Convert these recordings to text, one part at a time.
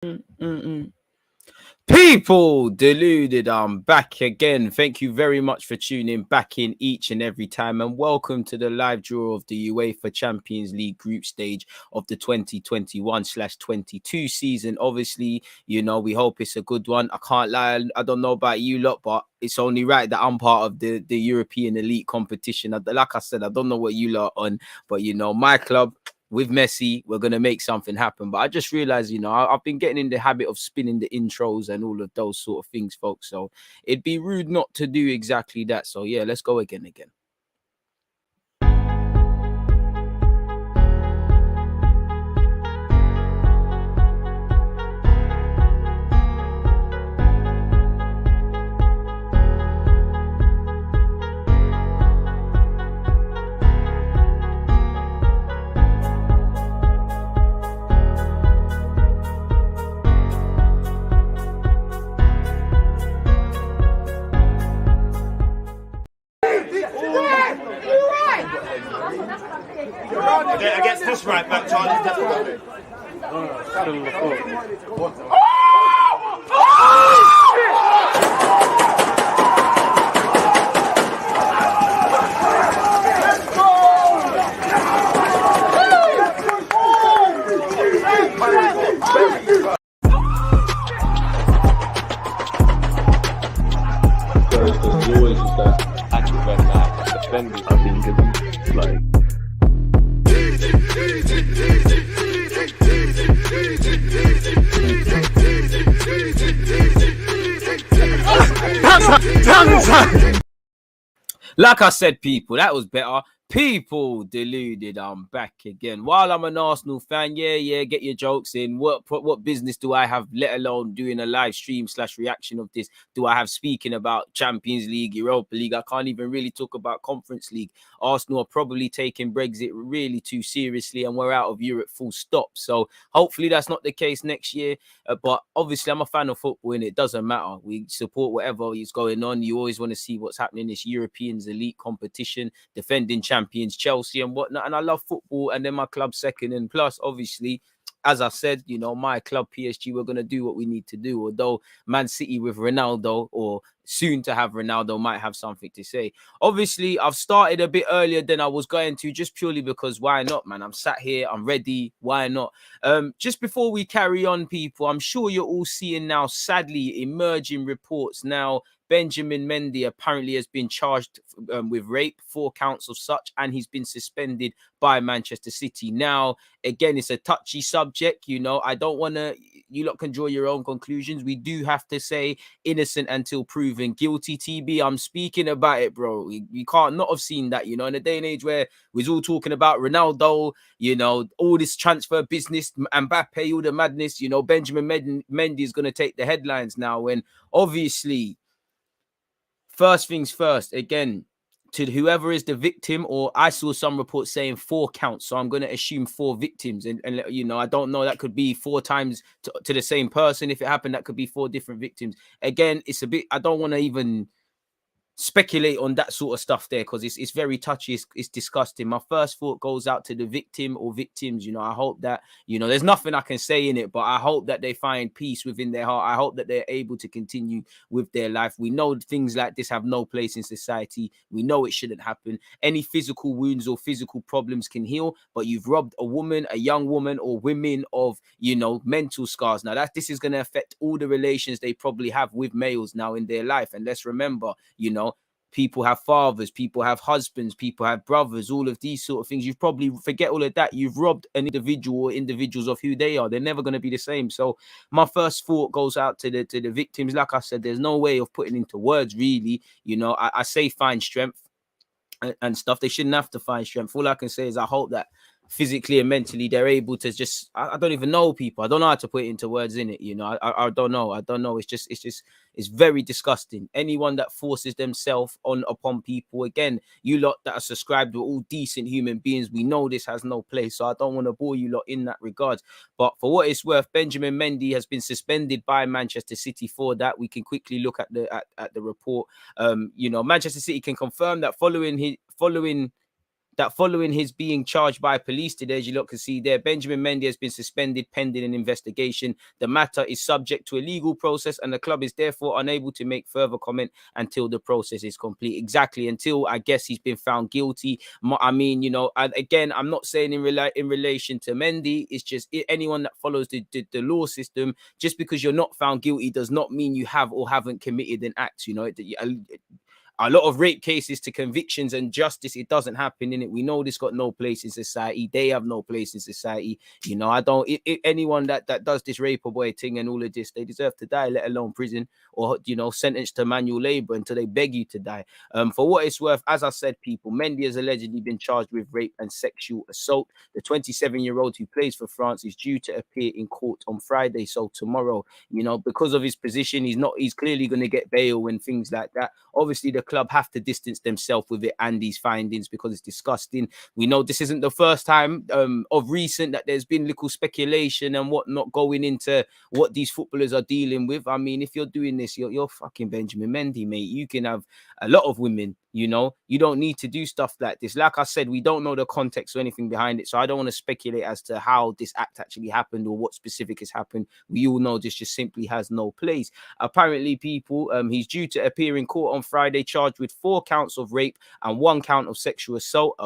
Mm-mm. People deluded, I'm back again. Thank you very much for tuning back in each and every time, and welcome to the live draw of the UEFA Champions League group stage of the 2021/22 season. Obviously, we hope it's a good one. I can't lie, I don't know about you lot, but it's only right that I'm part of the European elite competition. Like I said, I don't know what you lot are on, but my club with Messi, we're going to make something happen. But I just realized, I've been getting in the habit of spinning the intros and all of those sort of things, folks. So it'd be rude not to do exactly that. So yeah, let's go again. Against this right back, Charlie, definitely. I've been given like Like I said, people, that was better. People deluded, I'm back again. While I'm an Arsenal fan, yeah, get your jokes in. What business do I have, let alone doing a live stream / reaction of this? Do I have speaking about Champions League, Europa League? I can't even really talk about Conference League. Arsenal are probably taking Brexit really too seriously, and we're out of Europe full stop. So hopefully that's not the case next year. But obviously I'm a fan of football, and it doesn't matter. We support whatever is going on. You always want to see what's happening in this Europeans elite competition, defending champions Chelsea and whatnot. And I love football, and then my club second. And plus, obviously, as I said, my club PSG, we're going to do what we need to do. Although Man City with Ronaldo, or soon to have Ronaldo, might have something to say. Obviously, I've started a bit earlier than I was going to, just purely because why not, man? I'm sat here, I'm ready. Why not? Just before we carry on, people, I'm sure you're all seeing now, sadly, emerging reports now. Benjamin Mendy apparently has been charged with rape, 4 counts of such, and he's been suspended by Manchester City. Now, again, it's a touchy subject. I don't want to, you lot can draw your own conclusions. We do have to say innocent until proven guilty. TB, I'm speaking about it, bro. You can't not have seen that, in a day and age where we're all talking about Ronaldo, all this transfer business, Mbappe, all the madness, Benjamin Mendy is going to take the headlines now, when obviously, first things first, again, to whoever is the victim, or I saw some reports saying 4 counts, so I'm going to assume 4 victims, and I don't know, that could be 4 times to the same person. If it happened, that could be 4 different victims. Again, it's a bit, I don't want to even speculate on that sort of stuff there, because it's very touchy. It's disgusting. My first thought goes out to the victim or victims. I hope that, there's nothing I can say in it, but I hope that they find peace within their heart. I hope that they're able to continue with their life. We know things like this have no place in society. We know it shouldn't happen. Any physical wounds or physical problems can heal, but you've robbed a woman, a young woman, or women of, mental scars. Now, this is going to affect all the relations they probably have with males now in their life. And let's remember, people have fathers, people have husbands, people have brothers, all of these sort of things. You probably forget all of that. You've robbed an individual or individuals of who they are. They're never going to be the same. So my first thought goes out to the victims. Like I said, there's no way of putting into words, really. I say find strength and stuff. They shouldn't have to find strength. All I can say is I hope that physically and mentally they're able to just, I don't even know, people. I don't know how to put it into words, in it. I don't know. It's very disgusting. Anyone that forces themselves upon people, again, you lot that are subscribed, are all decent human beings. We know this has no place, so I don't want to bore you lot in that regard. But for what it's worth, Benjamin Mendy has been suspended by Manchester City for that. We can quickly look at the report. Manchester City can confirm that following that following his being charged by police today, as you look can see there, Benjamin Mendy has been suspended pending an investigation. The matter is subject to a legal process, and the club is therefore unable to make further comment until the process is complete. Exactly, until I guess he's been found guilty. I mean, again, I'm not saying in relation to Mendy. It's just anyone that follows the law system. Just because you're not found guilty does not mean you have or haven't committed an act. A lot of rape cases to convictions and justice, it doesn't happen in it. We know this got no place in society. They have no place in society. I don't. Anyone that does this rape boy thing and all of this, they deserve to die, let alone prison or sentenced to manual labor until they beg you to die. For what it's worth, as I said, people, Mendy has allegedly been charged with rape and sexual assault. The 27-year-old who plays for France is due to appear in court on Friday, so tomorrow. Because of his position, he's clearly going to get bail and things like that. Obviously, the club have to distance themselves with it and these findings because it's disgusting. We know this isn't the first time of recent that there's been little speculation and whatnot going into what these footballers are dealing with. I mean, if you're doing this, you're fucking Benjamin Mendy, mate. You can have a lot of women. You don't need to do stuff like this. Like I said, we don't know the context or anything behind it, so I don't want to speculate as to how this act actually happened or what specific has happened. We all know this just simply has no place. Apparently, people, he's due to appear in court on Friday, charged with 4 counts of rape and 1 count of sexual assault.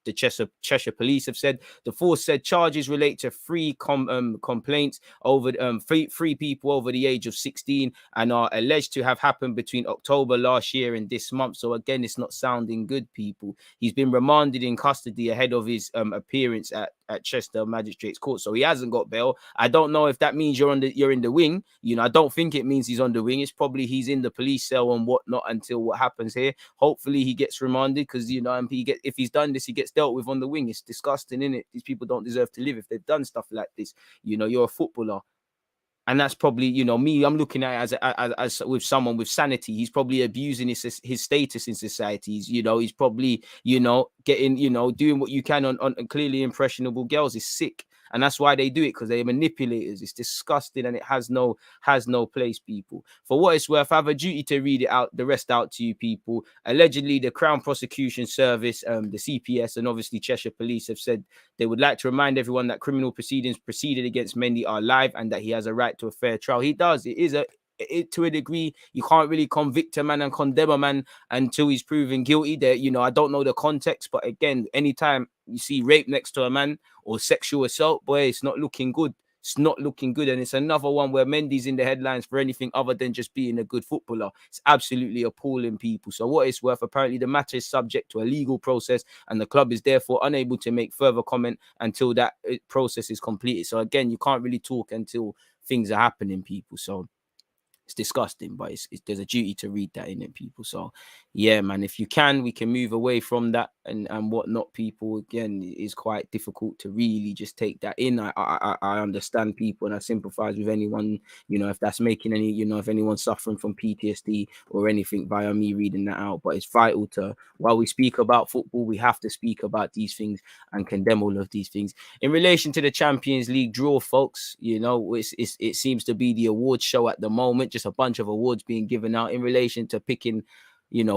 The Cheshire police have said the 4 said charges relate to 3 complaints over three people over the age of 16 and are alleged to have happened between October last year and this month. So again, it's not sounding good, people. He's been remanded in custody ahead of his appearance at Chester Magistrates Court, so he hasn't got bail. I don't know if that means you're in the wing. I don't think it means he's on the wing. It's probably he's in the police cell and whatnot until what happens here. Hopefully he gets remanded because if he's done this, he gets dealt with on the wing. It's disgusting, isn't it? These people don't deserve to live if they've done stuff like this. You're a footballer. And that's probably, me, I'm looking at it as with someone with sanity. He's probably abusing his status in society. He's probably, getting, doing what you can on clearly impressionable girls is sick. And that's why they do it, because they're manipulators. It's disgusting and it has no place, people. For what it's worth, I have a duty to read the rest out to you, people. Allegedly, the Crown Prosecution Service, the CPS, and obviously Cheshire Police have said they would like to remind everyone that criminal proceedings proceeded against Mendy are live and that he has a right to a fair trial. He does. It is to a degree. You can't really convict a man and condemn a man until he's proven guilty. There, I don't know the context, but again, anytime you see rape next to a man or sexual assault, boy, it's not looking good. It's not looking good. And it's another one where Mendy's in the headlines for anything other than just being a good footballer. It's absolutely appalling, people. So what it's worth, apparently the matter is subject to a legal process and the club is therefore unable to make further comment until that process is completed. So again, you can't really talk until things are happening, people. So it's disgusting, but there's a duty to read that in it, people. So yeah, man, if you can, we can move away from that and whatnot, people. Again, it is quite difficult to really just take that in. I understand people and I sympathize with anyone, if that's making any, if anyone's suffering from PTSD or anything via me reading that out. But it's vital to, while we speak about football, we have to speak about these things and condemn all of these things. In relation to the Champions League draw, folks, it seems to be the awards show at the moment. Just a bunch of awards being given out in relation to picking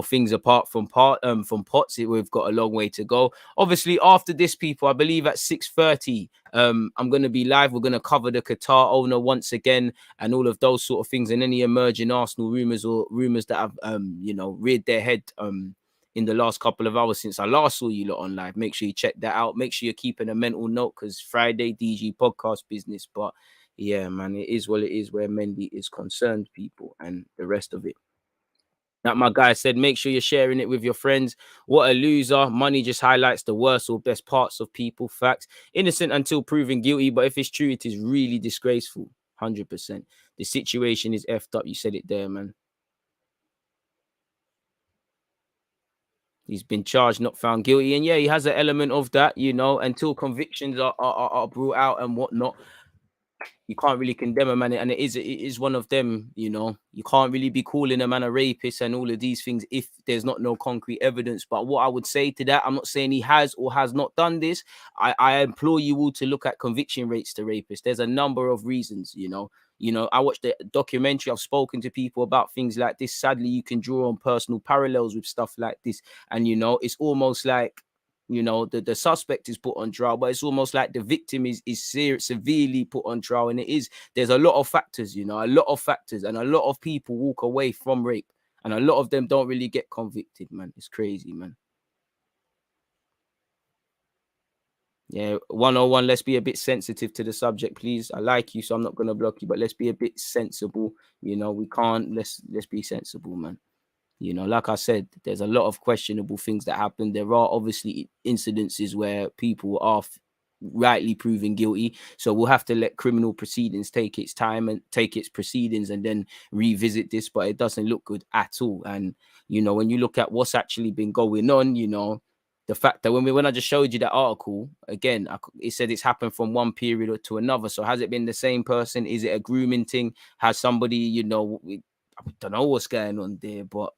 things apart from pots. We've got a long way to go. Obviously, after this, people, I believe at 6:30 I'm going to be live. We're going to cover the Qatar owner once again and all of those sort of things and any emerging Arsenal rumors or rumors that have reared their head in the last couple of hours since I last saw you lot on live. Make sure you check that out. Make sure you're keeping a mental note, because Friday DG podcast business. But yeah, man, it is what it is where Mendy is concerned, people, and the rest of it. Like my guy said, make sure you're sharing it with your friends. What a loser. Money just highlights the worst or best parts of people. Facts. Innocent until proven guilty, but if it's true, it is really disgraceful. 100%. The situation is effed up. You said it there, man. He's been charged, not found guilty. And yeah, he has an element of that, until convictions are brought out and whatnot. You can't really condemn a man, and it is one of them. You can't really be calling a man a rapist and all of these things if there's no concrete evidence. But what I would say to that, I'm not saying he has or has not done this. I implore you all to look at conviction rates to rapists. There's a number of reasons. I watched the documentary. I've spoken to people about things like this. Sadly, you can draw on personal parallels with stuff like this, and it's almost like you know, the suspect is put on trial, but it's almost like the victim is severely put on trial. And there's a lot of factors, you know, a lot of factors, and a lot of people walk away from rape, and a lot of them don't really get convicted, man. It's crazy, man. Yeah, 101, let's be a bit sensitive to the subject, please. I like you, so I'm not gonna block you, but let's be a bit sensible. You know, we can't let's be sensible, man. You know, like I said, there's a lot of questionable things that happen. There are obviously incidences where people are rightly proven guilty. So we'll have to let criminal proceedings take its time and take its proceedings and then revisit this. But it doesn't look good at all. And, you know, when you look at what's actually been going on, you know, the fact that when I just showed you that article again, it said it's happened from one period to another. So has it been the same person? Is it a grooming thing? Has somebody, you know, I don't know what's going on there, but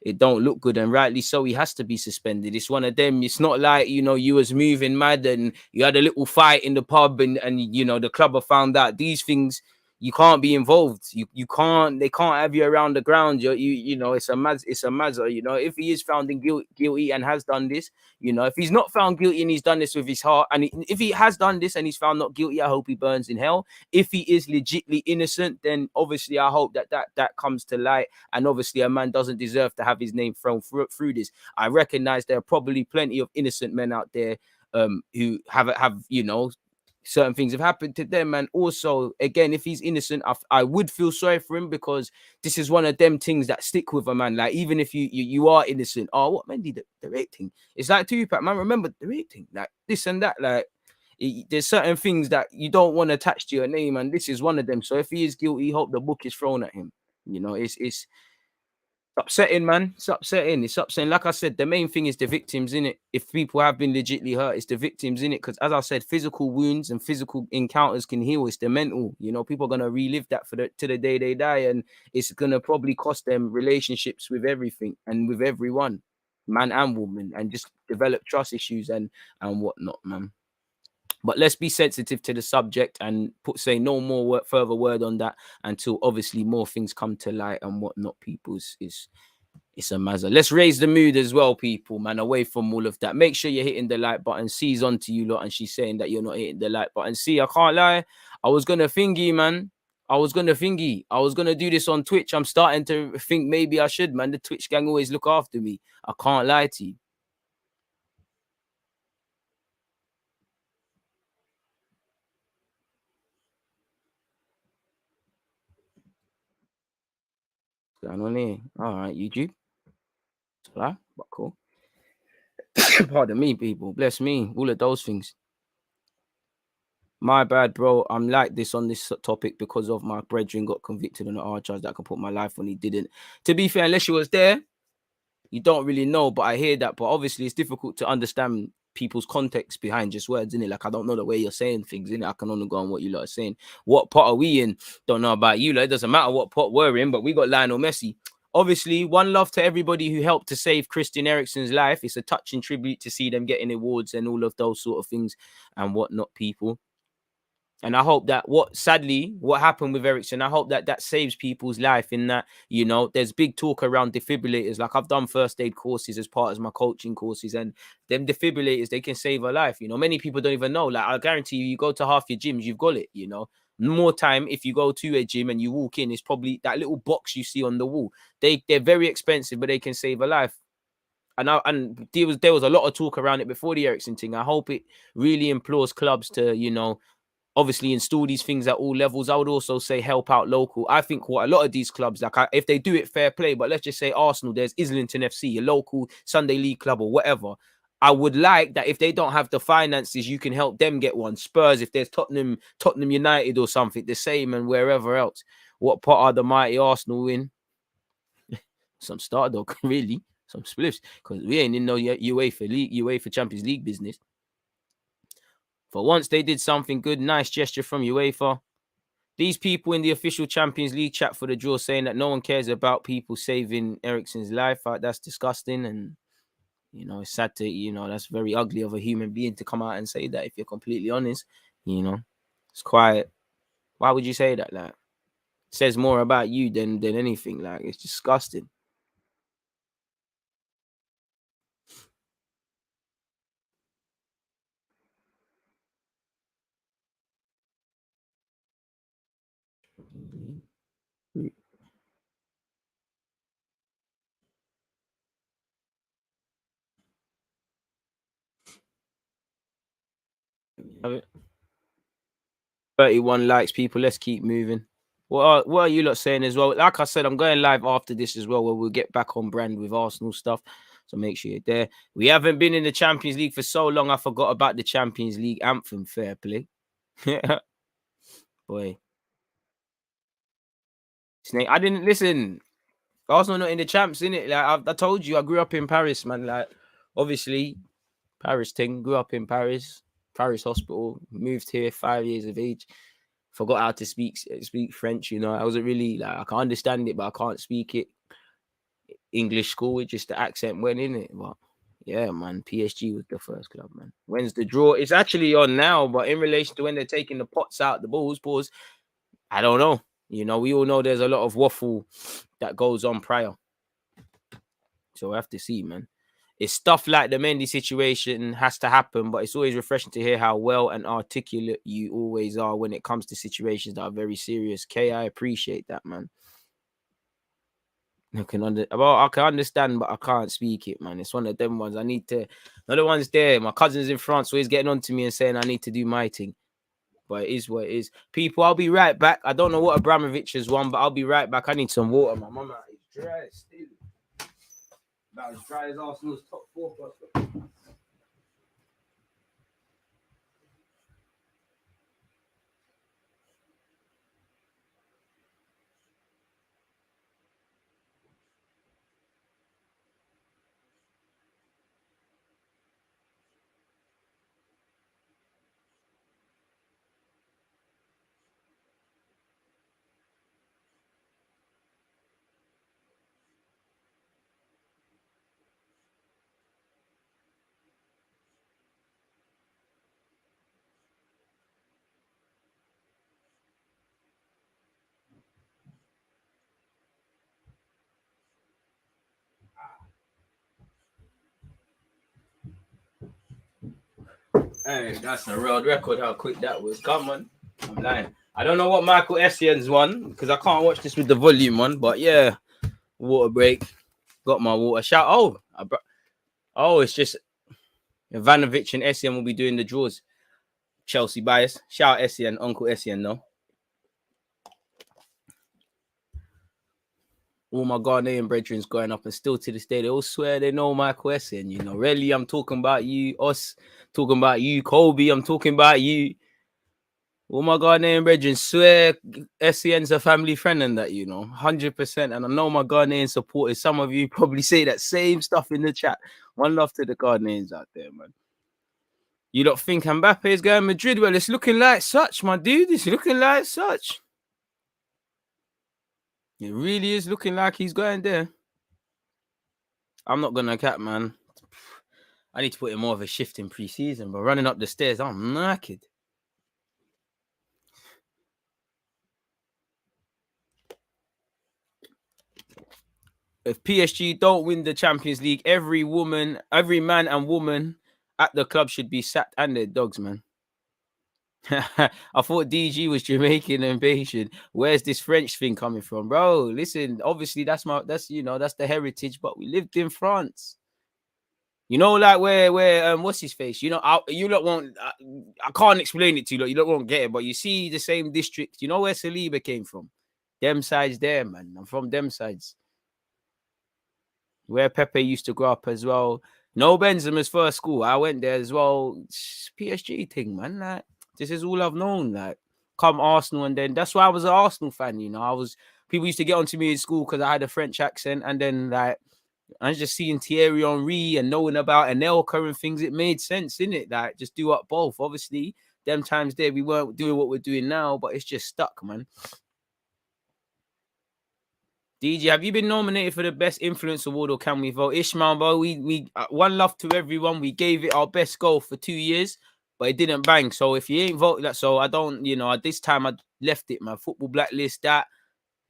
it don't look good, and rightly so. He has to be suspended. It's one of them. It's not like, you know, you was moving mad and you had a little fight in the pub and you know the club have found out these things. You can't be involved. You can't. They can't have you around the ground. You know it's a mazza. You know, if he is found in guilty and has done this, you know, if he's not found guilty and he's done this with his heart, and if he has done this and he's found not guilty, I hope he burns in hell. If he is legitly innocent, then obviously I hope that comes to light. And obviously a man doesn't deserve to have his name thrown through this. I recognize there are probably plenty of innocent men out there who have you know, certain things have happened to them. And also, again, if he's innocent, I would feel sorry for him, because this is one of them things that stick with a man. Like, even if you are innocent, oh, what, Mendy, the rape thing? It's like Tupac, man, remember the rape thing? Like, this and that, like, there's certain things that you don't want attached to your name, and this is one of them. So if he is guilty, hope the book is thrown at him. You know, it's upsetting, man. It's upsetting. It's upsetting. Like I said, the main thing is the victims, in it. If people have been legitly hurt, it's the victims, in it. Because as I said, physical wounds and physical encounters can heal. It's the mental. You know, people are gonna relive that to the day they die, and it's gonna probably cost them relationships with everything and with everyone, man and woman, and just develop trust issues and whatnot, man. But let's be sensitive to the subject and say no more further word on that until obviously more things come to light and whatnot. People, it's a mazza. Let's raise the mood as well, people, man. Away from all of that, make sure you're hitting the like button. C's on to you lot, and she's saying that you're not hitting the like button. See, I can't lie. I was gonna thingy, man. I was gonna do this on Twitch. I'm starting to think maybe I should, man. The Twitch gang always look after me. I can't lie to you. What's going on here? All right, YouTube. But cool. Pardon me, people. Bless me. All of those things. My bad, bro. I'm like this on this topic because of my brethren got convicted on the R charge that I could put my life on. He didn't. To be fair, unless you was there, you don't really know. But I hear that. But obviously, it's difficult to understand people's context behind just words, innit? Like, I don't know the way you're saying things, innit? I can only go on what you lot are saying. What pot are we in? Don't know about you, like, it doesn't matter what pot we're in, but we got Lionel Messi. Obviously, one love to everybody who helped to save Christian Eriksen's life. It's a touching tribute to see them getting awards and all of those sort of things and whatnot, people. And I hope that what happened with Eriksen, I hope that saves people's life, in that, you know, there's big talk around defibrillators. Like, I've done first aid courses as part of my coaching courses, and them defibrillators, they can save a life. You know, many people don't even know. Like, I guarantee you go to half your gyms, you've got it, you know. More time, if you go to a gym and you walk in, it's probably that little box you see on the wall. They're very expensive, but they can save a life. And there was a lot of talk around it before the Eriksen thing. I hope it really implores clubs to, you know, obviously install these things at all levels. I would also say help out local. I think what a lot of these clubs, like, if they do it, fair play. But let's just say Arsenal, there's Islington FC, a local Sunday League club or whatever. I would like that if they don't have the finances, you can help them get one. Spurs, if there's Tottenham United or something, the same, and wherever else. What part are the mighty Arsenal in? Some start though, really. Some spliffs, because we ain't in no UEFA Champions League business. For once, they did something good. Nice gesture from UEFA. These people in the official Champions League chat for the draw saying that no one cares about people saving Eriksen's life. That's disgusting. And, you know, it's sad to, you know, that's very ugly of a human being to come out and say that, if you're completely honest. You know, it's quiet. Why would you say that? Like, it says more about you than anything. Like, it's disgusting. Have it. 31 likes, people. Let's keep moving. What are you lot saying as well? Like I said, I'm going live after this as well, where we'll get back on brand with Arsenal stuff. So make sure you're there. We haven't been in the Champions League for so long, I forgot about the Champions League anthem. Fair play. Boy. Snake, I didn't listen. Arsenal not in the champs, innit? Like I told you, I grew up in Paris, man. Like, obviously, Paris thing. Grew up in Paris hospital. Moved here 5 years of age. Forgot how to speak French. You know, I wasn't really like I can understand it, but I can't speak it. English school, it just the accent went in it. But yeah, man, PSG was the first club, man. When's the draw? It's actually on now, but in relation to when they're taking the pots out, the balls, I don't know. You know, we all know there's a lot of waffle that goes on prior. So we have to see, man. It's stuff like the Mendy situation has to happen, but it's always refreshing to hear how well and articulate you always are when it comes to situations that are very serious. K, I appreciate that, man. I can understand, but I can't speak it, man. It's one of them ones. I need to. Another one's there. My cousin's in France, so he's getting on to me and saying I need to do my thing. But it is what it is. People, I'll be right back. I don't know what Abramovich has won, but I'll be right back. I need some water. My mama is dry still. About as dry as Arsenal's top 4 prospect. Hey, that's a world record how quick that was. Come on. I'm lying. I don't know what Michael Essien's won because I can't watch this with the volume on, but yeah, water break. Got my water. Shout. It's just Ivanovic and Essien will be doing the draws. Chelsea bias. Shout out Essien, Uncle Essien, no. All my Ghanaian brethrens going up, and still to this day, they all swear they know Michael Essien. You know, really, I'm talking about you. Us, talking about you. Kobe, I'm talking about you. All my Ghanaian brethren swear Essien's a family friend and that, you know, 100%. And I know my Ghanaian supporters, some of you probably say that same stuff in the chat. One love to the Ghanaians out there, man. You don't think Mbappe is going Madrid? Well, it's looking like such, my dude. It's looking like such. It really is looking like he's going there. I'm not going to cap, man. I need to put in more of a shift in pre-season, but running up the stairs, I'm knackered. If PSG don't win the Champions League, every man and woman at the club should be sacked and their dogs, man. I thought DG was Jamaican and Bayesian. Where's this French thing coming from, bro? Listen, obviously that's the heritage, but we lived in France. You know, like where what's his face? You know, I can't explain it to you. You don't won't get it, but you see the same district. You know where Saliba came from? Them sides there, man. I'm from them sides. Where Pepe used to grow up as well. No Benzema's first school. I went there as well. It's PSG thing, man. Like, this is all I've known. Like, come Arsenal, and then that's why I was an Arsenal fan. You know, people used to get onto me in school because I had a French accent, and then like I was just seeing Thierry Henry and knowing about Anelka and things. It made sense, innit? Like, just do up both. Obviously, them times there we weren't doing what we're doing now, but it's just stuck, man. DJ, have you been nominated for the best influence award, or can we vote? Ishmael, bro, we one love to everyone. We gave it our best goal for 2 years, but it didn't bang. So if you ain't voted that, so I don't, you know, at this time I left it, man. Football blacklist that.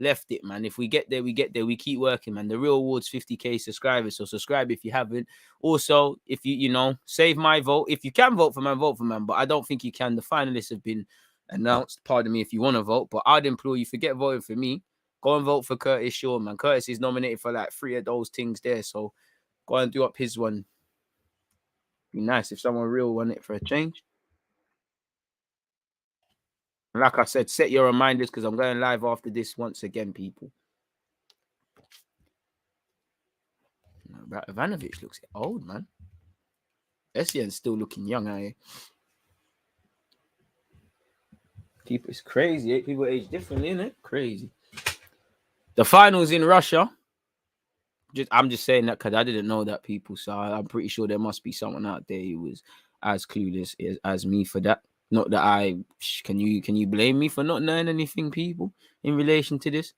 Left it, man. If we get there, we get there. We keep working, man. The real award's 50k subscribers, so subscribe if you haven't. Also, if you know, save my vote. If you can vote for man, vote for man. But I don't think you can. The finalists have been announced. Pardon me if you want to vote, but I'd implore you, forget voting for me. Go and vote for Curtis Shaw, man. Curtis is nominated for like 3 of those things there. So go and do up his one. Be nice if someone real won it for a change. And like I said, set your reminders because I'm going live after this once again, people. Ivanovic looks old, man. Essien's still looking young, eh? People, it's crazy. People age differently, isn't it? Crazy. The finals in Russia. I'm just saying that because I didn't know that, people. So I'm pretty sure there must be someone out there who was as clueless as me for that. Not that I can you blame me for not knowing anything, people, in relation to this?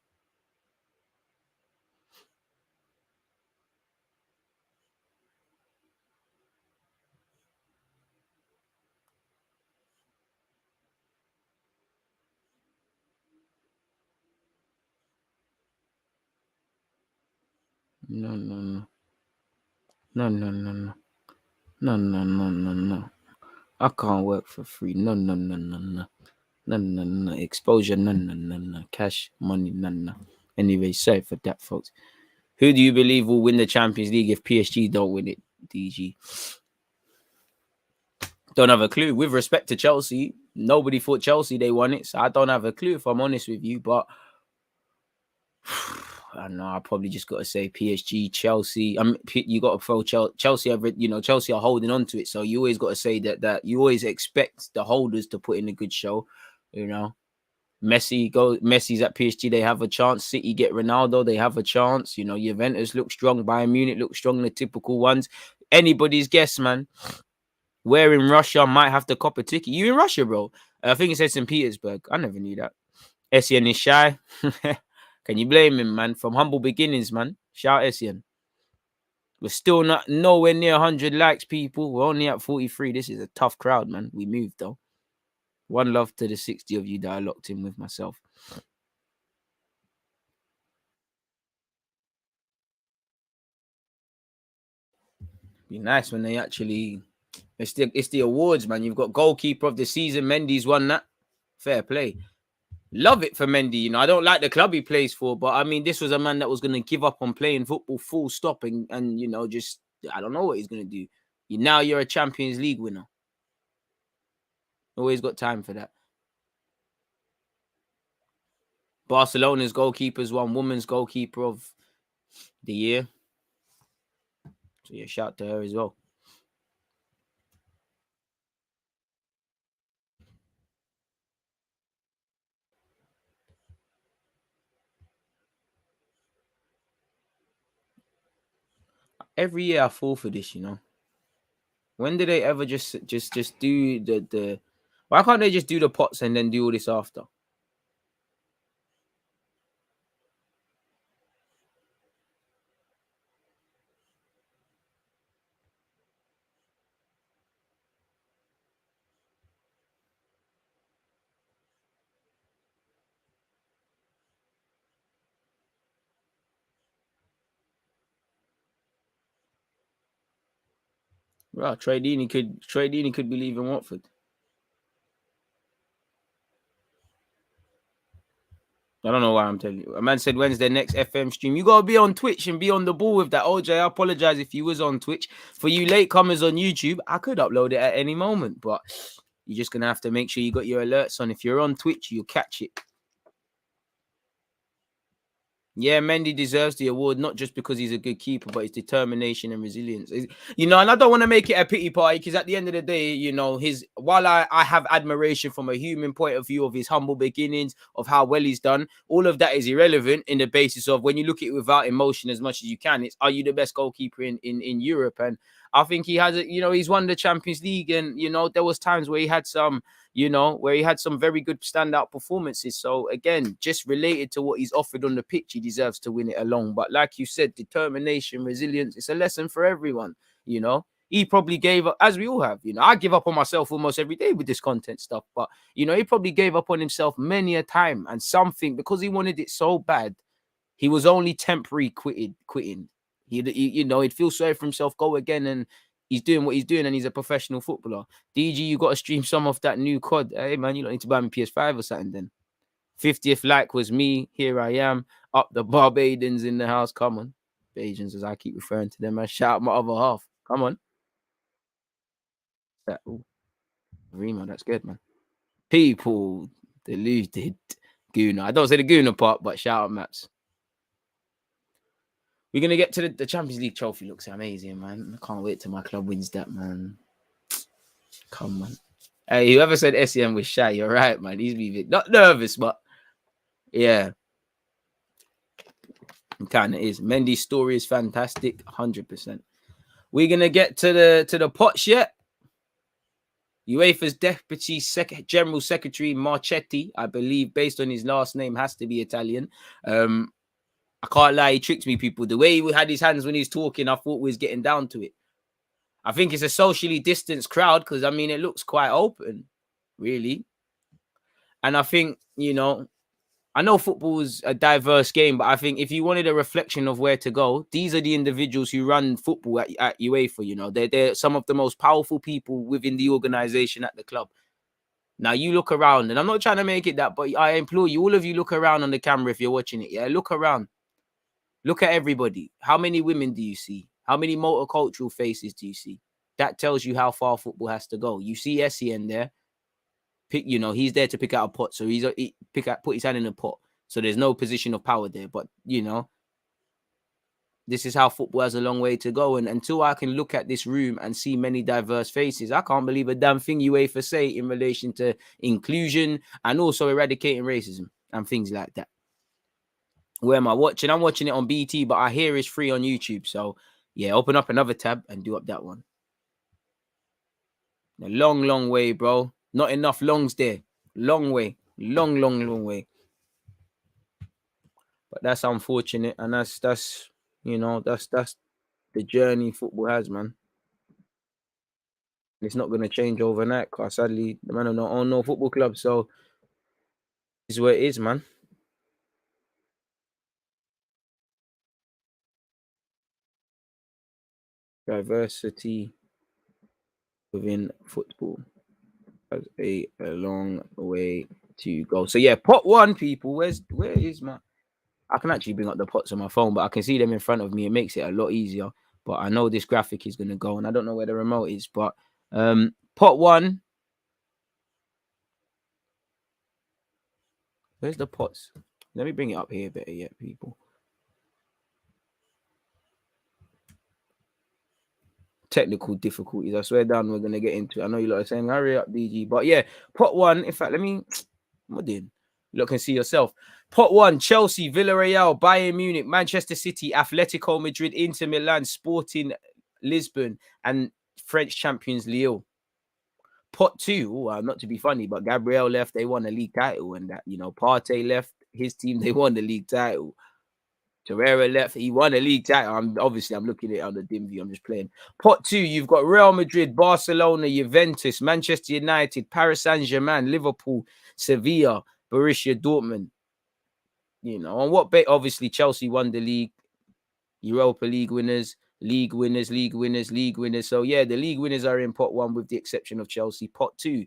No. I can't work for free. No. Exposure, no. Cash, money, no. Anyway, sorry for that, folks. Who do you believe will win the Champions League if PSG don't win it, DG? Don't have a clue. With respect to Chelsea, nobody thought Chelsea they won it, so I don't have a clue if I'm honest with you. But I don't know. I probably just got to say PSG, Chelsea. You got to throw Chelsea. Chelsea are holding on to it, so you always got to say that you always expect the holders to put in a good show. You know, Messi's at PSG, they have a chance. City get Ronaldo, they have a chance. You know, Juventus look strong. Bayern Munich look strong. The typical ones. Anybody's guess, man. Where in Russia might have to cop a ticket. You in Russia, bro? I think it said St. Petersburg. I never knew that. Essien is shy. Can you blame him, man? From humble beginnings, man. Shout Essien. We're still not nowhere near 100 likes, people. We're only at 43. This is a tough crowd, man. We moved, though. One love to the 60 of you that I locked in with myself. Be nice when they actually... It's the awards, man. You've got goalkeeper of the season. Mendy's won that. Fair play. Love it for Mendy. You know, I don't like the club he plays for, but I mean, this was a man that was going to give up on playing football full stop and you know, just, I don't know what he's going to do. Now you're a Champions League winner. Always got time for that. Barcelona's goalkeeper's won women's goalkeeper of the year. So yeah, shout to her as well. Every year I fall for this, you know. When did they ever just do the why can't they just do the pots and then do all this after? Right, Tradini could be leaving Watford. I don't know why I'm telling you. A man said, when's their next FM stream? You got to be on Twitch and be on the ball with that. OJ, I apologize if you was on Twitch. For you latecomers on YouTube, I could upload it at any moment, but you're just going to have to make sure you got your alerts on. If you're on Twitch, you'll catch it. Yeah, Mendy deserves the award, not just because he's a good keeper, but his determination and resilience. You know, and I don't want to make it a pity party because at the end of the day, you know, while I have admiration from a human point of view of his humble beginnings, of how well he's done, all of that is irrelevant in the basis of when you look at it without emotion as much as you can. It's, are you the best goalkeeper in Europe? And I think he has it, you know, he's won the Champions League and, you know, there was times where he had some, you know, where he had some very good standout performances. So again, just related to what he's offered on the pitch, he deserves to win it alone. But like you said, determination, resilience, it's a lesson for everyone, you know. He probably gave up, as we all have, you know. I give up on myself almost every day with this content stuff. But, you know, he probably gave up on himself many a time. And something, because he wanted it so bad, he was only temporary quitting. He, you know, he'd feel sorry for himself, go again, and he's doing what he's doing, and he's a professional footballer. DG, you got to stream some of that new COD. Hey, man, you don't need to buy me PS5 or something then. 50th like was me. Here I am. Up the Barbadians in the house. Come on. Bajans, as I keep referring to them, man. Shout out my other half. Come on. Remo, that's good, man. People deluded. Gooner. I don't say the Gooner part, but shout out Maps. We're going to get to the Champions League trophy. Looks amazing, man. I can't wait till my club wins that, man. Come on. Hey, whoever said SEM was shy, you're right, man. He's being not nervous, but yeah. It kind of is. Mendy's story is fantastic, 100%. We're going to get to the pots yet. UEFA's Deputy General Secretary Marchetti, I believe, based on his last name, has to be Italian. I can't lie, he tricked me, people. The way he had his hands when he was talking, I thought we was getting down to it. I think it's a socially distanced crowd because, I mean, it looks quite open, really. And I think, you know, I know football is a diverse game, but I think if you wanted a reflection of where to go, these are the individuals who run football at UEFA. You know, they're some of the most powerful people within the organization at the club. Now, you look around, and I'm not trying to make it that, but I implore you, all of you, look around on the camera if you're watching it. Yeah, look around. Look at everybody. How many women do you see? How many multicultural faces do you see? That tells you how far football has to go. You see Essien there. You know, he's there to pick out a pot, so put his hand in a pot. So there's no position of power there. But you know, this is how football has a long way to go. And until I can look at this room and see many diverse faces, I can't believe a damn thing UEFA say in relation to inclusion and also eradicating racism and things like that. Where am I watching? I'm watching it on BT, but I hear it's free on YouTube. So yeah, open up another tab and do up that one. A long, long way, bro. Not enough longs there. Long way. Long, long, long way. But that's unfortunate. And that's you know, that's the journey football has, man. It's not going to change overnight because sadly, the man don't own no football club. So this is where it is, man. Diversity within football has a long way to go. So yeah, pot one, people. Where is my? I can actually bring up the pots on my phone, but I can see them in front of me. It makes it a lot easier. But I know this graphic is going to go, and I don't know where the remote is. But pot one. Where's the pots? Let me bring it up here better yet, people. Technical difficulties. I swear down, we're going to get into it. I know you lot are saying, hurry up, DG. But yeah, pot one. In fact, what did? Look and see yourself. Pot one, Chelsea, Villarreal, Bayern Munich, Manchester City, Atletico Madrid, Inter Milan, Sporting Lisbon, and French champions Lille. Pot two, not to be funny, but Gabriel left, they won a league title, and that, you know, Partey left his team, they won the league title. Torreira left, he won a league title. I'm looking at it on the dim view, I'm just playing. Pot two, you've got Real Madrid, Barcelona, Juventus, Manchester United, Paris Saint-Germain, Liverpool, Sevilla, Borussia Dortmund. You know, on what bet? Obviously, Chelsea won the league, Europa League winners, league winners. So yeah, the league winners are in pot one with the exception of Chelsea. Pot two,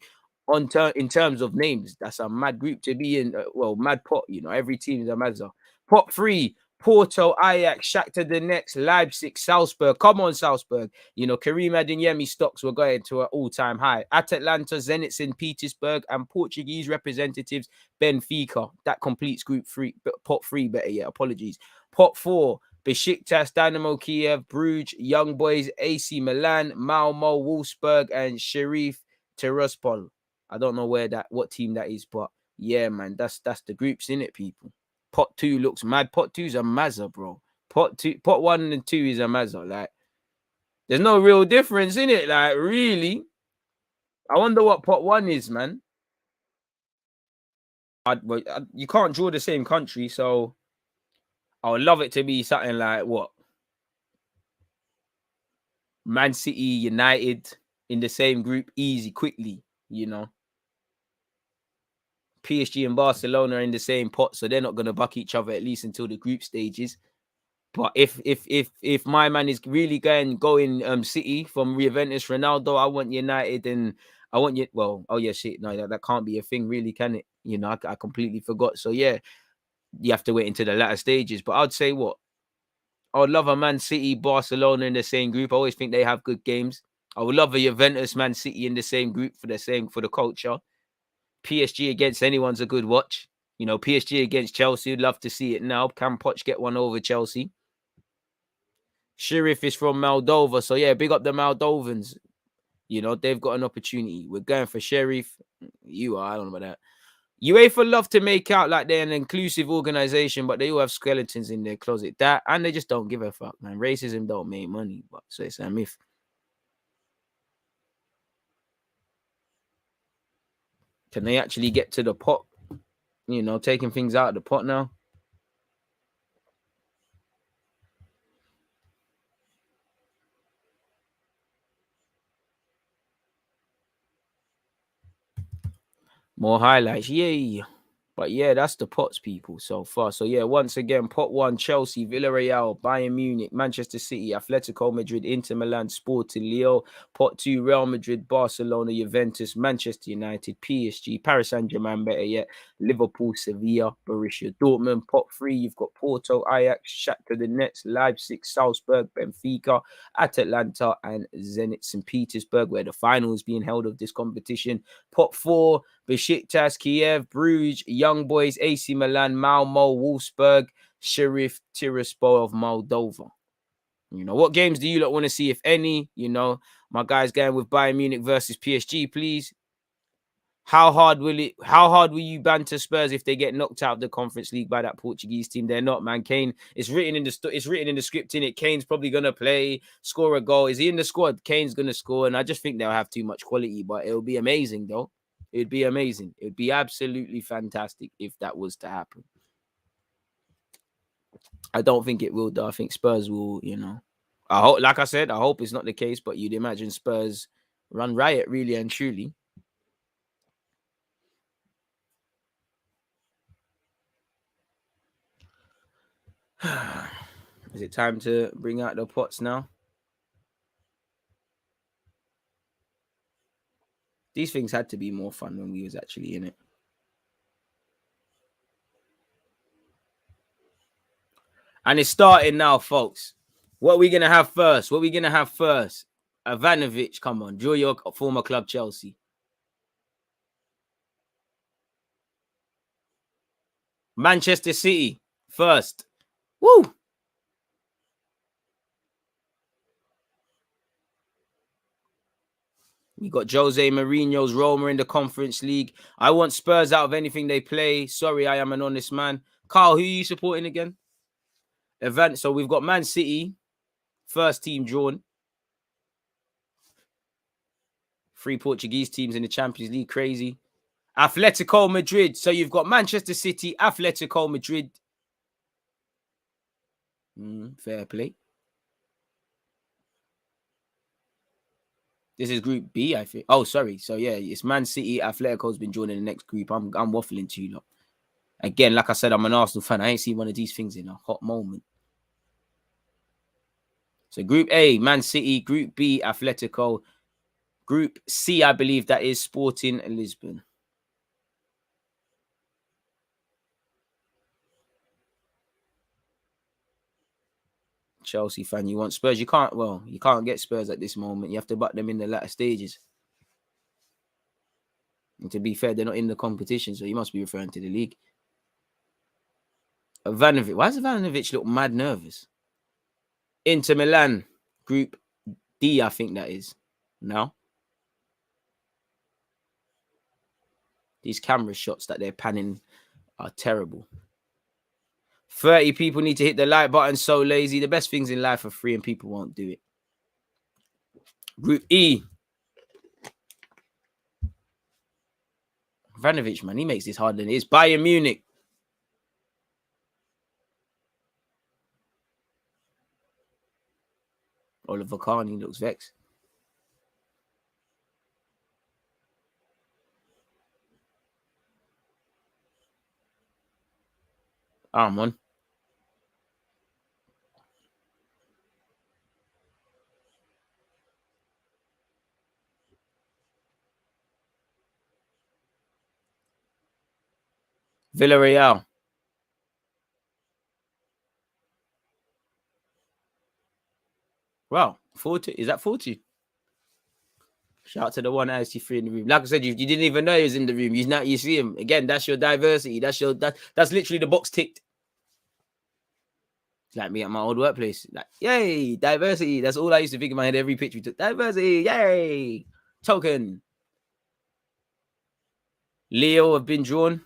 in terms of names, that's a mad group to be in. Mad pot. You know, every team is a madza. Pot three, Porto, Ajax, Shakhtar Donetsk, Leipzig, Salzburg. Come on, Salzburg. You know, Karim Adeyemi stocks were going to an all-time high. Atalanta, Zenit St. Petersburg, and Portuguese representatives Benfica. That completes group three. Pot three, better yet. Apologies. Pot four, Besiktas, Dynamo Kiev, Bruges, Young Boys, AC Milan, Malmo, Wolfsburg, and Sheriff Tiraspol. I don't know what team that is, but yeah, man, that's the groups in it, people. Pot two looks mad. Pot two's a mazza, bro. Pot one and two is a mazza. Like, there's no real difference in it. Like, really, I wonder what pot one is, man. You can't draw the same country, so I would love it to be something like what? Man City, United in the same group, easy, quickly, you know. PSG and Barcelona are in the same pot, so they're not going to buck each other at least until the group stages. But if my man is really going City from Juventus, Ronaldo, I want United, and I want you. Well, oh yeah, shit, no, that can't be a thing, really, can it? You know, I completely forgot. So yeah, you have to wait into the latter stages. But I'd say what? I would love a Man City, Barcelona in the same group. I always think they have good games. I would love a Juventus, Man City in the same group for the culture. PSG against anyone's a good watch. You know, PSG against Chelsea, would love to see it now. Can Poch get one over Chelsea? Sheriff is from Moldova, so yeah, big up the Moldovans. You know, they've got an opportunity. We're going for Sheriff. You are, I don't know about that. UEFA love to make out like they're an inclusive organization, but they all have skeletons in their closet. That, and they just don't give a fuck, man. Racism don't make money, but so it's a myth. Can they actually get to the pot? You know, taking things out of the pot now. More highlights. Yay. But yeah, that's the pots, people, so far. So yeah, once again, pot one, Chelsea, Villarreal, Bayern Munich, Manchester City, Atletico Madrid, Inter Milan, Sporting, Lyon. Pot two, Real Madrid, Barcelona, Juventus, Manchester United, PSG, Paris Saint-Germain, better yet, Liverpool, Sevilla, Borussia Dortmund. Pot three, you've got Porto, Ajax, Shakhtar Donetsk, Leipzig, Salzburg, Benfica, Atalanta, and Zenit St. Petersburg, where the final is being held of this competition. Pot four, Besiktas, Kiev, Bruges, Young Boys, AC Milan, Malmo, Wolfsburg, Sheriff Tiraspol of Moldova. You know, what games do you lot want to see, if any? You know, my guys going with Bayern Munich versus PSG, please. How hard will you banter Spurs if they get knocked out of the Conference League by that Portuguese team? They're not, man. Kane, it's written in the script in it. Kane's probably gonna play, score a goal. Is he in the squad? Kane's gonna score, and I just think they'll have too much quality, but it'll be amazing though. It'd be amazing. It'd be absolutely fantastic if that was to happen. I don't think it will though. I think Spurs will, you know. I hope, like I said, I hope it's not the case, but you'd imagine Spurs run riot really and truly. Is it time to bring out the pots now? These things had to be more fun when we was actually in it. And it's starting now, folks. What are we going to have first? Ivanovic, come on. Draw your former club, Chelsea. Manchester City, first. Woo! We got Jose Mourinho's Roma in the Conference League. I want Spurs out of anything they play. Sorry, I am an honest man. Carl, who are you supporting again? So we've got Man City, first team drawn. 3 Portuguese teams in the Champions League, crazy. Atletico Madrid. So you've got Manchester City, Atletico Madrid. Fair play. This is Group B, I think. Oh, sorry. So yeah, it's Man City. Atletico's been joining the next group. I'm waffling to you lot. Again, like I said, I'm an Arsenal fan. I ain't seen one of these things in a hot moment. So Group A, Man City. Group B, Atletico. Group C, I believe that is Sporting Lisbon. Chelsea fan, you want Spurs? You can't get Spurs at this moment. You have to back them in the latter stages. And to be fair, they're not in the competition, so you must be referring to the league. Ivanovic. Why does Ivanovic look mad nervous? Inter Milan, Group D, I think that is. No. These camera shots that they're panning are terrible. 30 people need to hit the like button. So lazy. The best things in life are free and people won't do it. Group E. Ivanovic, man, he makes this harder than it is. Bayern Munich. Oliver Kahn, he looks vexed. Man. Villarreal. Wow, 40. Is that 40? Shout out to the one I see free in the room. Like I said, you didn't even know he was in the room. You see him again. That's your diversity. That's literally the box ticked. It's like me at my old workplace. Like, yay, diversity. That's all I used to think in my head every picture we took. Diversity, yay, token. Leo have been drawn.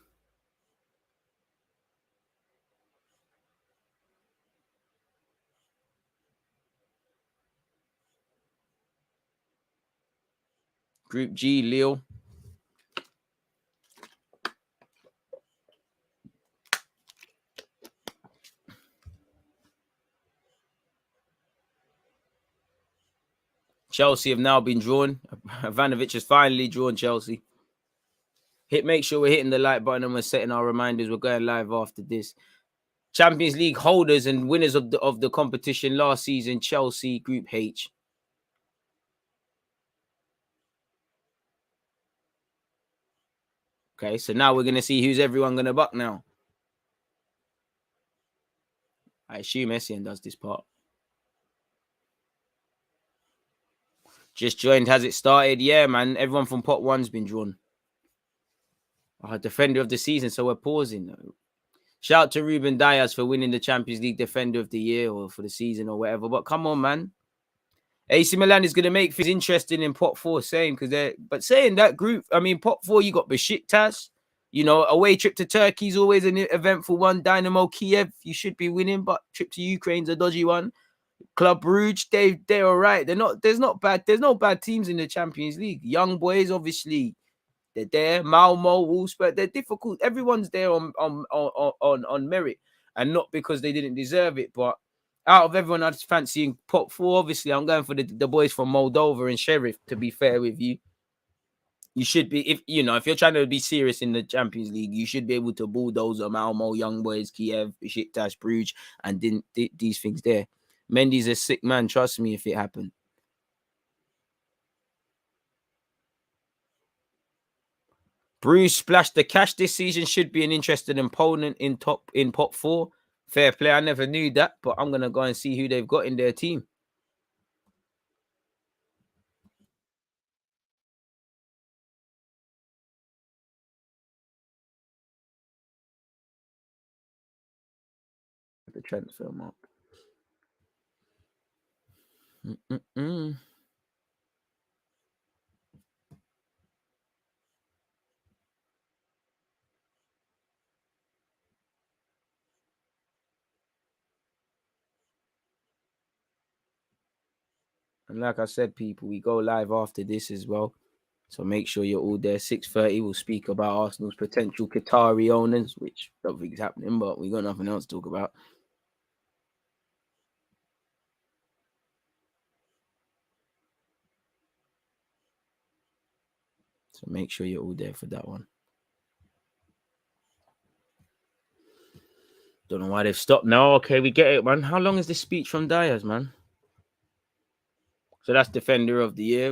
Group G, Leo. Chelsea have now been drawn. Ivanovic has finally drawn Chelsea. Make sure we're hitting the like button and we're setting our reminders. We're going live after this. Champions League holders and winners of the competition last season, Chelsea, Group H. Okay, so now we're going to see who's everyone going to buck now. I assume Essien does this part. Just joined. Has it started? Yeah, man. Everyone from pot one's been drawn. Defender of the season, so we're pausing. Shout out to Ruben Dias for winning the Champions League Defender of the Year or for the season or whatever. But come on, man. AC Milan is going to make things interesting in pot four, same because but saying that group, I mean, pot four, you got Besiktas, away trip to Turkey is always an eventful one. Dynamo Kiev, you should be winning, but trip to Ukraine's a dodgy one. Club Brugge, they're all right. There's no bad teams in the Champions League. Young boys, obviously, they're there. Malmo, Wolfsburg, they're difficult. Everyone's there on merit and not because they didn't deserve it, but out of everyone I'd fancy in pot four, obviously, I'm going for the boys from Moldova and Sheriff, to be fair with you. You should be, if you're trying to be serious in the Champions League, you should be able to bulldoze Malmo, Young Boys, Kiev, Besiktas, Bruges, and these things there. Mendy's a sick man, trust me, if it happened. Bruges splashed the cash this season, should be an interesting opponent in pot four. Fair play, I never knew that, but I'm going to go and see who they've got in their team. The transfer mark. And like I said, people, we go live after this as well. So make sure you're all there. 6:30, we'll speak about Arsenal's potential Qatari owners, which I don't think is happening, but we got nothing else to talk about. So make sure you're all there for that one. Don't know why they've stopped now. Okay, we get it, man. How long is this speech from Diaz, man? So that's Defender of the Year.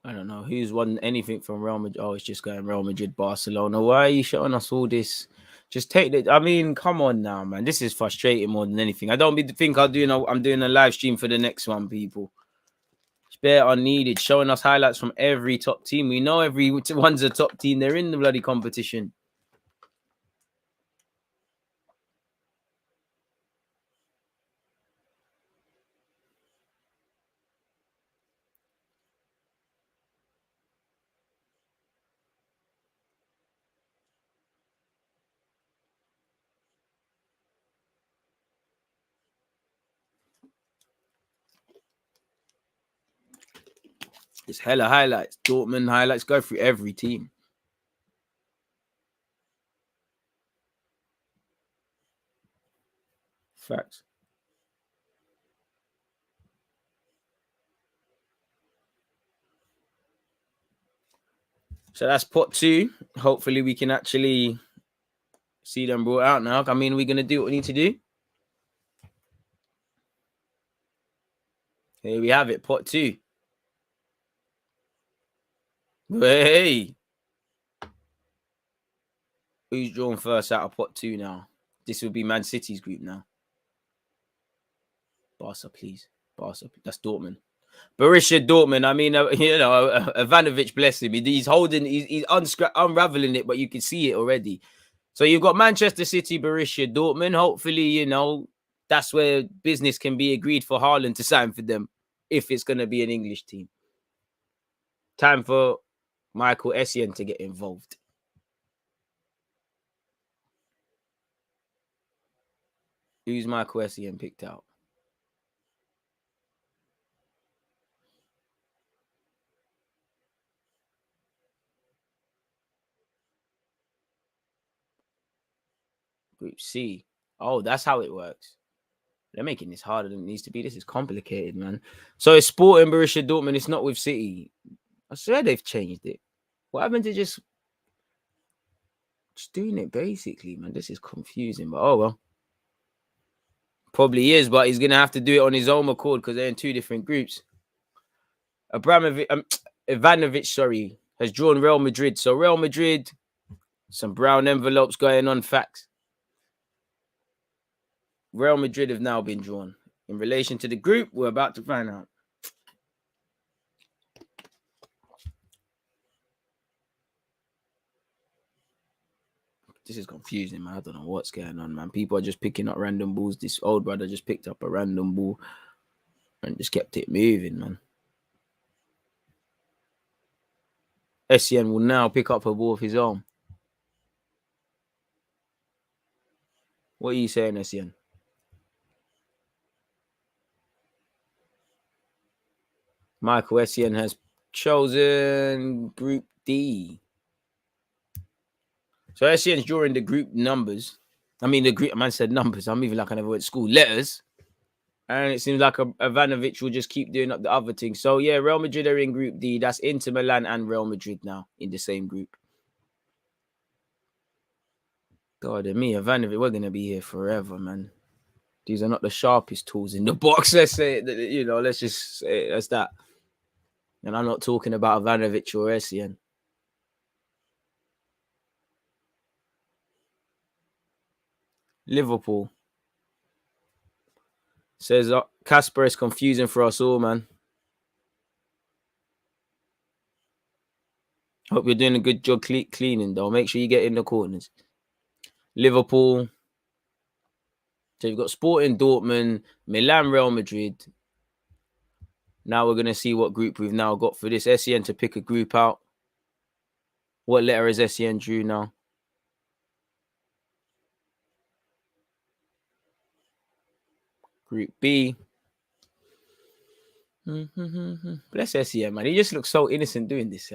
I don't know who's won anything from Real Madrid. Oh, it's just going Real Madrid, Barcelona. Why are you showing us all this? Just take it. I mean, come on now, man. This is frustrating more than anything. I don't think I'm doing a live stream for the next one, people. It's bare unneeded. Showing us highlights from every top team. We know everyone's a top team. They're in the bloody competition. It's hella highlights. Dortmund highlights. Go through every team. Facts. So that's pot 2. Hopefully we can actually see them brought out now. I mean, we're going to do what we need to do. Here we have it, pot 2. Hey. Who's drawn first out of pot 2 now? This will be Man City's group now. Barca, please. Barca. That's Dortmund. Borussia Dortmund. I mean, Ivanovic, bless him. He's holding, he's unraveling it, but you can see it already. So you've got Manchester City, Borussia Dortmund. Hopefully, that's where business can be agreed for Haaland to sign for them if it's going to be an English team. Time for Michael Essien to get involved. Who's Michael Essien picked out? Group C. Oh, that's how it works. They're making this harder than it needs to be. This is complicated, man. So it's Sporting Borussia Dortmund. It's not with City. I swear they've changed it. What happened to just doing it basically, man? This is confusing, but oh well. Probably is, but he's going to have to do it on his own accord because they're in 2 different groups. Ivanovic, has drawn Real Madrid. So Real Madrid, some brown envelopes going on, facts. Real Madrid have now been drawn. In relation to the group, we're about to find out. This is confusing, man. I don't know what's going on, man. People are just picking up random balls. This old brother just picked up a random ball and just kept it moving, man. Essien will now pick up a ball of his own. What are you saying, Essien? Michael Essien has chosen Group D. So Essien's drawing the group numbers. I mean, the group, man said numbers. I'm even like I never went to school. Letters. And it seems like Ivanovic will just keep doing up the other thing. So, yeah, Real Madrid are in Group D. That's Inter Milan and Real Madrid now in the same group. God, and me, Ivanovic, we're going to be here forever, man. These are not the sharpest tools in the box. Let's say it, let's just say it. That's that. And I'm not talking about Ivanovic or Essien. Liverpool. Says Casper is confusing for us all, man. Hope you're doing a good job cleaning, though. Make sure you get in the corners. Liverpool. So you've got Sporting Dortmund, Milan, Real Madrid. Now we're going to see what group we've now got for this. Essien to pick a group out. What letter is Essien drew now? Group B. Bless Essien, man. He just looks so innocent doing this.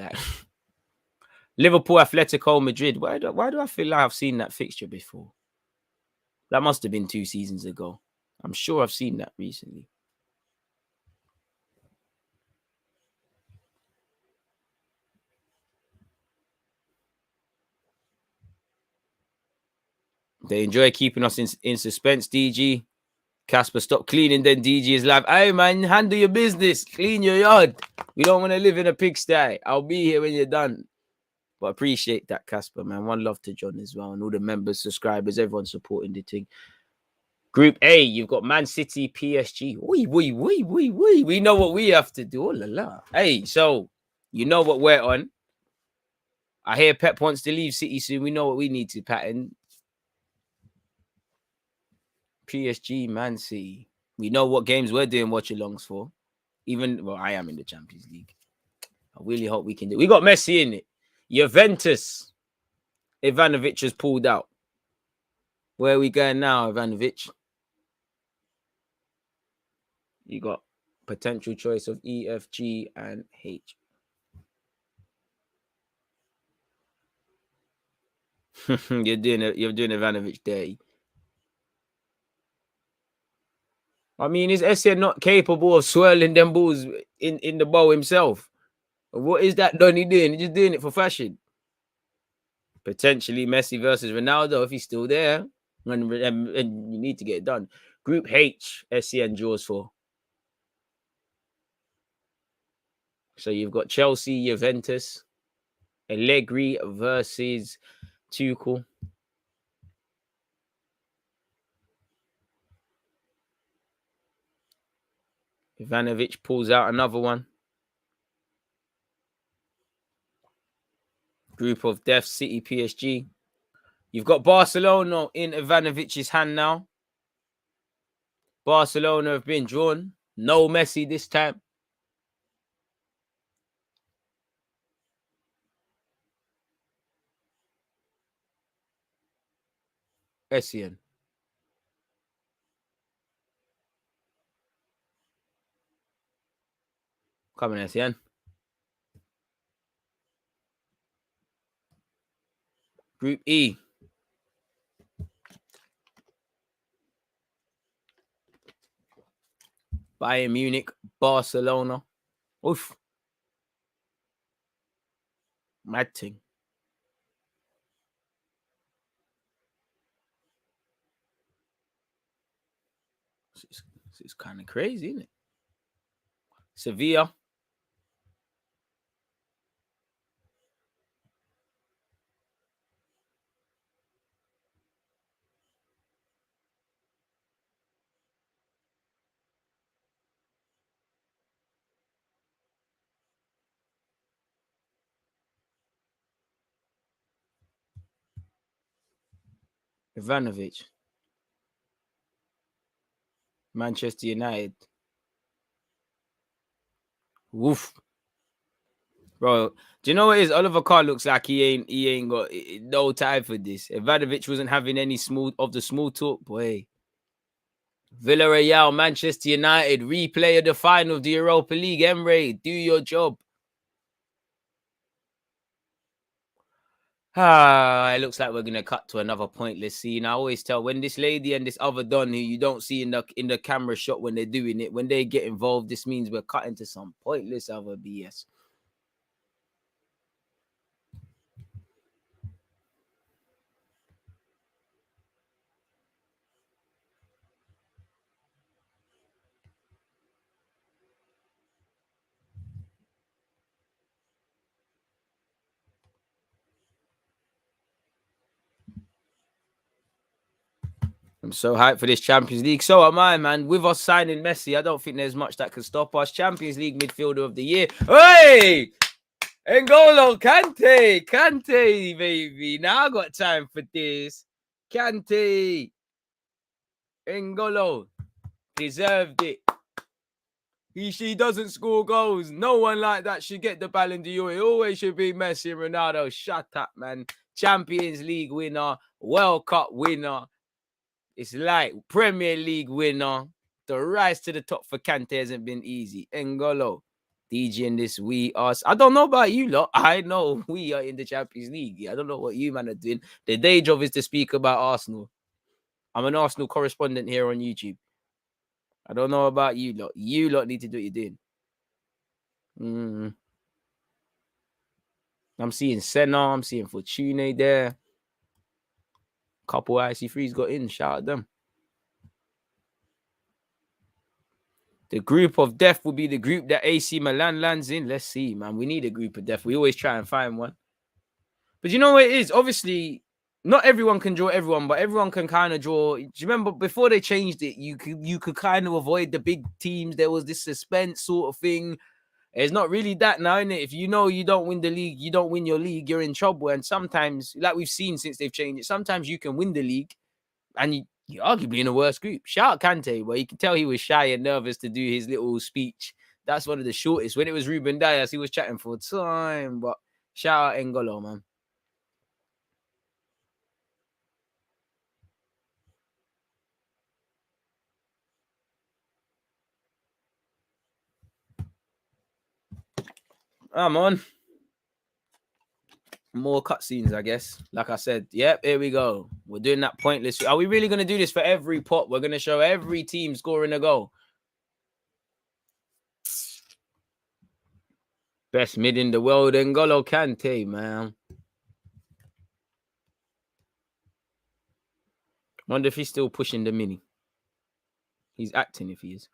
Liverpool, Atletico Madrid. Why do I feel like I've seen that fixture before? That must have been 2 seasons ago. I'm sure I've seen that recently. They enjoy keeping us in suspense, DG. Casper, stop cleaning, then DG is live. Hey, man, handle your business. Clean your yard. We don't want to live in a pigsty. I'll be here when you're done. But appreciate that, Casper, man. One love to John as well. And all the members, subscribers, everyone supporting the thing. Group A, you've got Man City, PSG. We know what we have to do. Oh, la la. Hey, so you know what we're on. I hear Pep wants to leave City soon. We know what we need to pattern. PSG, Man City. We know what games we're doing watch-alongs for. I am in the Champions League. I really hope we can do it. We got Messi in it. Juventus. Ivanovic has pulled out. Where are we going now, Ivanovic? You got potential choice of E, F, G, and H. You're doing Ivanovic dirty. I mean, is Essien not capable of swirling them balls in the bowl himself? What is that Donny doing? He's just doing it for fashion. Potentially Messi versus Ronaldo if he's still there. And you need to get it done. Group H, SCN draws for. So you've got Chelsea, Juventus, Allegri versus Tuchel. Ivanovic pulls out another one. Group of Death, City, PSG. You've got Barcelona in Ivanovic's hand now. Barcelona have been drawn. No Messi this time. Essien. Coming, Essien. Group E. Bayern Munich, Barcelona. Oof. Mad thing. It's kind of crazy, isn't it? Sevilla. Ivanovic. Manchester United. Woof. Bro, do you know what it is? Oliver Kahn looks like he ain't got no time for this. Ivanovic wasn't having any small talk, boy. Villarreal, Manchester United, replay of the final of the Europa League. Emre, do your job. It looks like we're gonna cut to another pointless scene. I always tell when this lady and this other Don who you don't see in the camera shot when they're doing it, when they get involved, this means we're cutting to some pointless other BS. I'm so hyped for this Champions League. So am I, man. With us signing Messi, I don't think there's much that can stop us. Champions League midfielder of the year. Hey! N'Golo Kante, baby. Now I got time for this. Kante. N'Golo. Deserved it. She doesn't score goals. No one like that should get the Ballon d'Or. It always should be Messi and Ronaldo. Shut up, man. Champions League winner. World Cup winner. It's like Premier League winner. The rise to the top for Kante hasn't been easy. N'Golo. DJ in this, we us. I don't know about you lot. I know we are in the Champions League. I don't know what you man are doing. The day job is to speak about Arsenal. I'm an Arsenal correspondent here on YouTube. I don't know about you lot. You lot need to do what you're doing. I'm seeing Senna. I'm seeing Fortune there. Couple IC3s got in. Shout out them. The group of death will be the group that AC Milan lands in. Let's see, man. We need a group of death. We always try and find one. But you know what it is? Obviously, not everyone can draw everyone, but everyone can kind of draw. Do you remember before they changed it, you could kind of avoid the big teams. There was this suspense sort of thing. It's not really that now, innit? If you know you don't win the league, you don't win your league, you're in trouble. And sometimes, like we've seen since they've changed it, sometimes you can win the league and you're arguably in a worse group. Shout out Kante, where you can tell he was shy and nervous to do his little speech. That's one of the shortest. When it was Ruben Dias, he was chatting for time. But shout out N'Golo, man. I'm on. More cutscenes, I guess. Like I said, yep, here we go. We're doing that pointless. Are we really going to do this for every pot? We're going to show every team scoring a goal. Best mid in the world, N'Golo Kante, man. Wonder if he's still pushing the mini. He's acting if he is.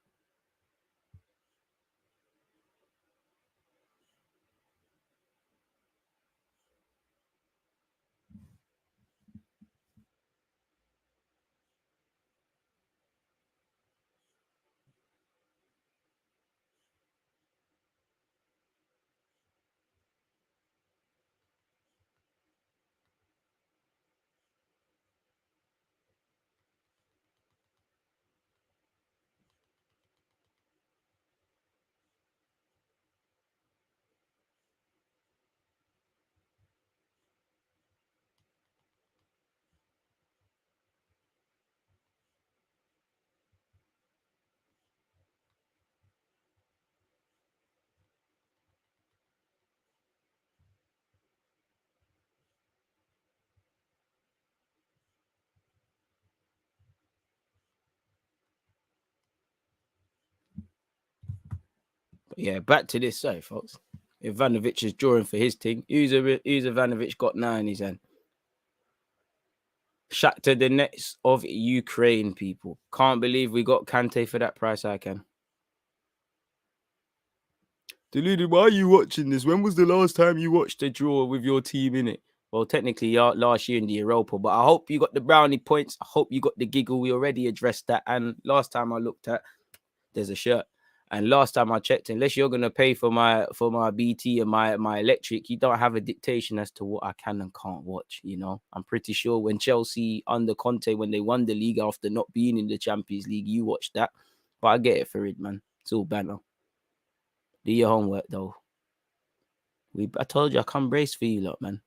But yeah, back to this. Sorry, folks. Ivanovic is drawing for his team. Ivanovic got 9 in his hand. Shakhtar the next of Ukraine, people. Can't believe we got Kante for that price. I can. Deluded, why are you watching this? When was the last time you watched a draw with your team in it? Well, technically last year in the Europa, but I hope you got the brownie points. I hope you got the giggle. We already addressed that. And last time I looked at, there's a shirt. And last time I checked, unless you're gonna pay for my BT and my electric, you don't have a dictation as to what I can and can't watch. You know, I'm pretty sure when Chelsea under Conte, when they won the league after not being in the Champions League, you watched that. But I get it for it, man. It's all banter. Do your homework though. I told you I come brace for you lot, man.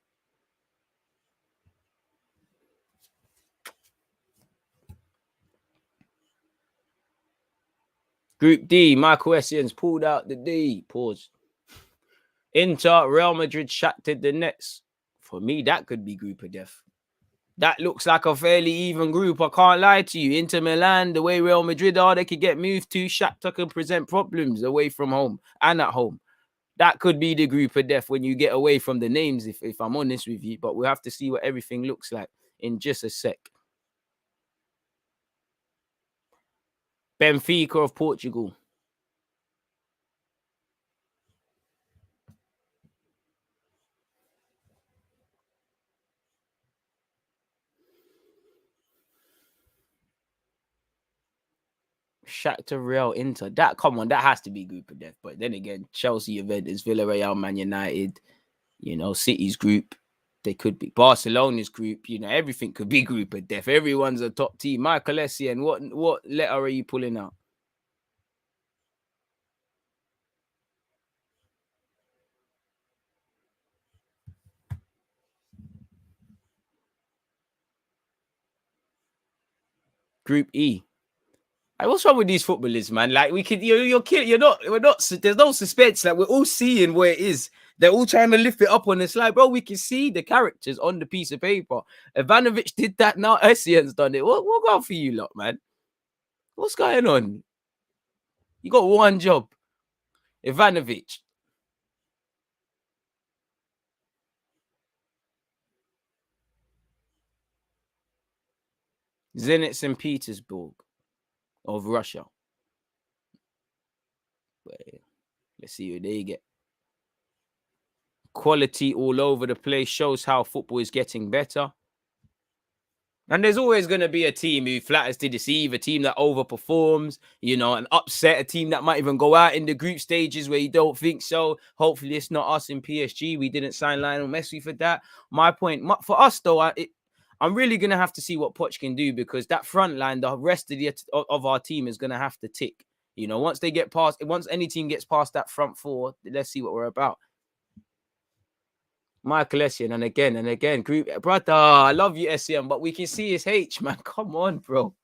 Group D, Michael Essens pulled out the D. Pause. Inter, Real Madrid, Shakhtar the Nets. For me, that could be group of death. That looks like a fairly even group. I can't lie to you. Inter Milan, the way Real Madrid are, they could get moved to. Shakhtar can present problems away from home and at home. That could be the group of death when you get away from the names, if I'm honest with you. But we'll have to see what everything looks like in just a sec. Benfica of Portugal. Shakhtar, Real, Inter. That, come on, that has to be group of death. But then again, Chelsea, Juventus, Villarreal, Man United, you know, City's group. They could be Barcelona's group. You know, everything could be group of death. Everyone's a top team. Michael Essien, what letter are you pulling out? Group E. Like, what's wrong with these footballers, man? Like, we could, you're kidding. We're not. There's no suspense. Like, we're all seeing where it is. They're all trying to lift it up on the slide, bro. We can see the characters on the piece of paper. Ivanovic did that. Now Essien's done it. What going for you lot, man? What's going on? You got one job, Ivanovic. Zenit St. Petersburg of Russia. Let's see who they get. Quality all over the place shows how football is getting better. And there's always going to be a team who flatters to deceive, a team that overperforms, you know, an upset, a team that might even go out in the group stages where you don't think so. Hopefully it's not us in PSG. We didn't sign Lionel Messi for that. My point, for us though, I'm really going to have to see what Poch can do, because that front line, the rest of our team is going to have to tick. You know, once any team gets past that front four, let's see what we're about. Michael Essien, and again, group brother. I love you, Essien, but we can see his H, man. Come on, bro.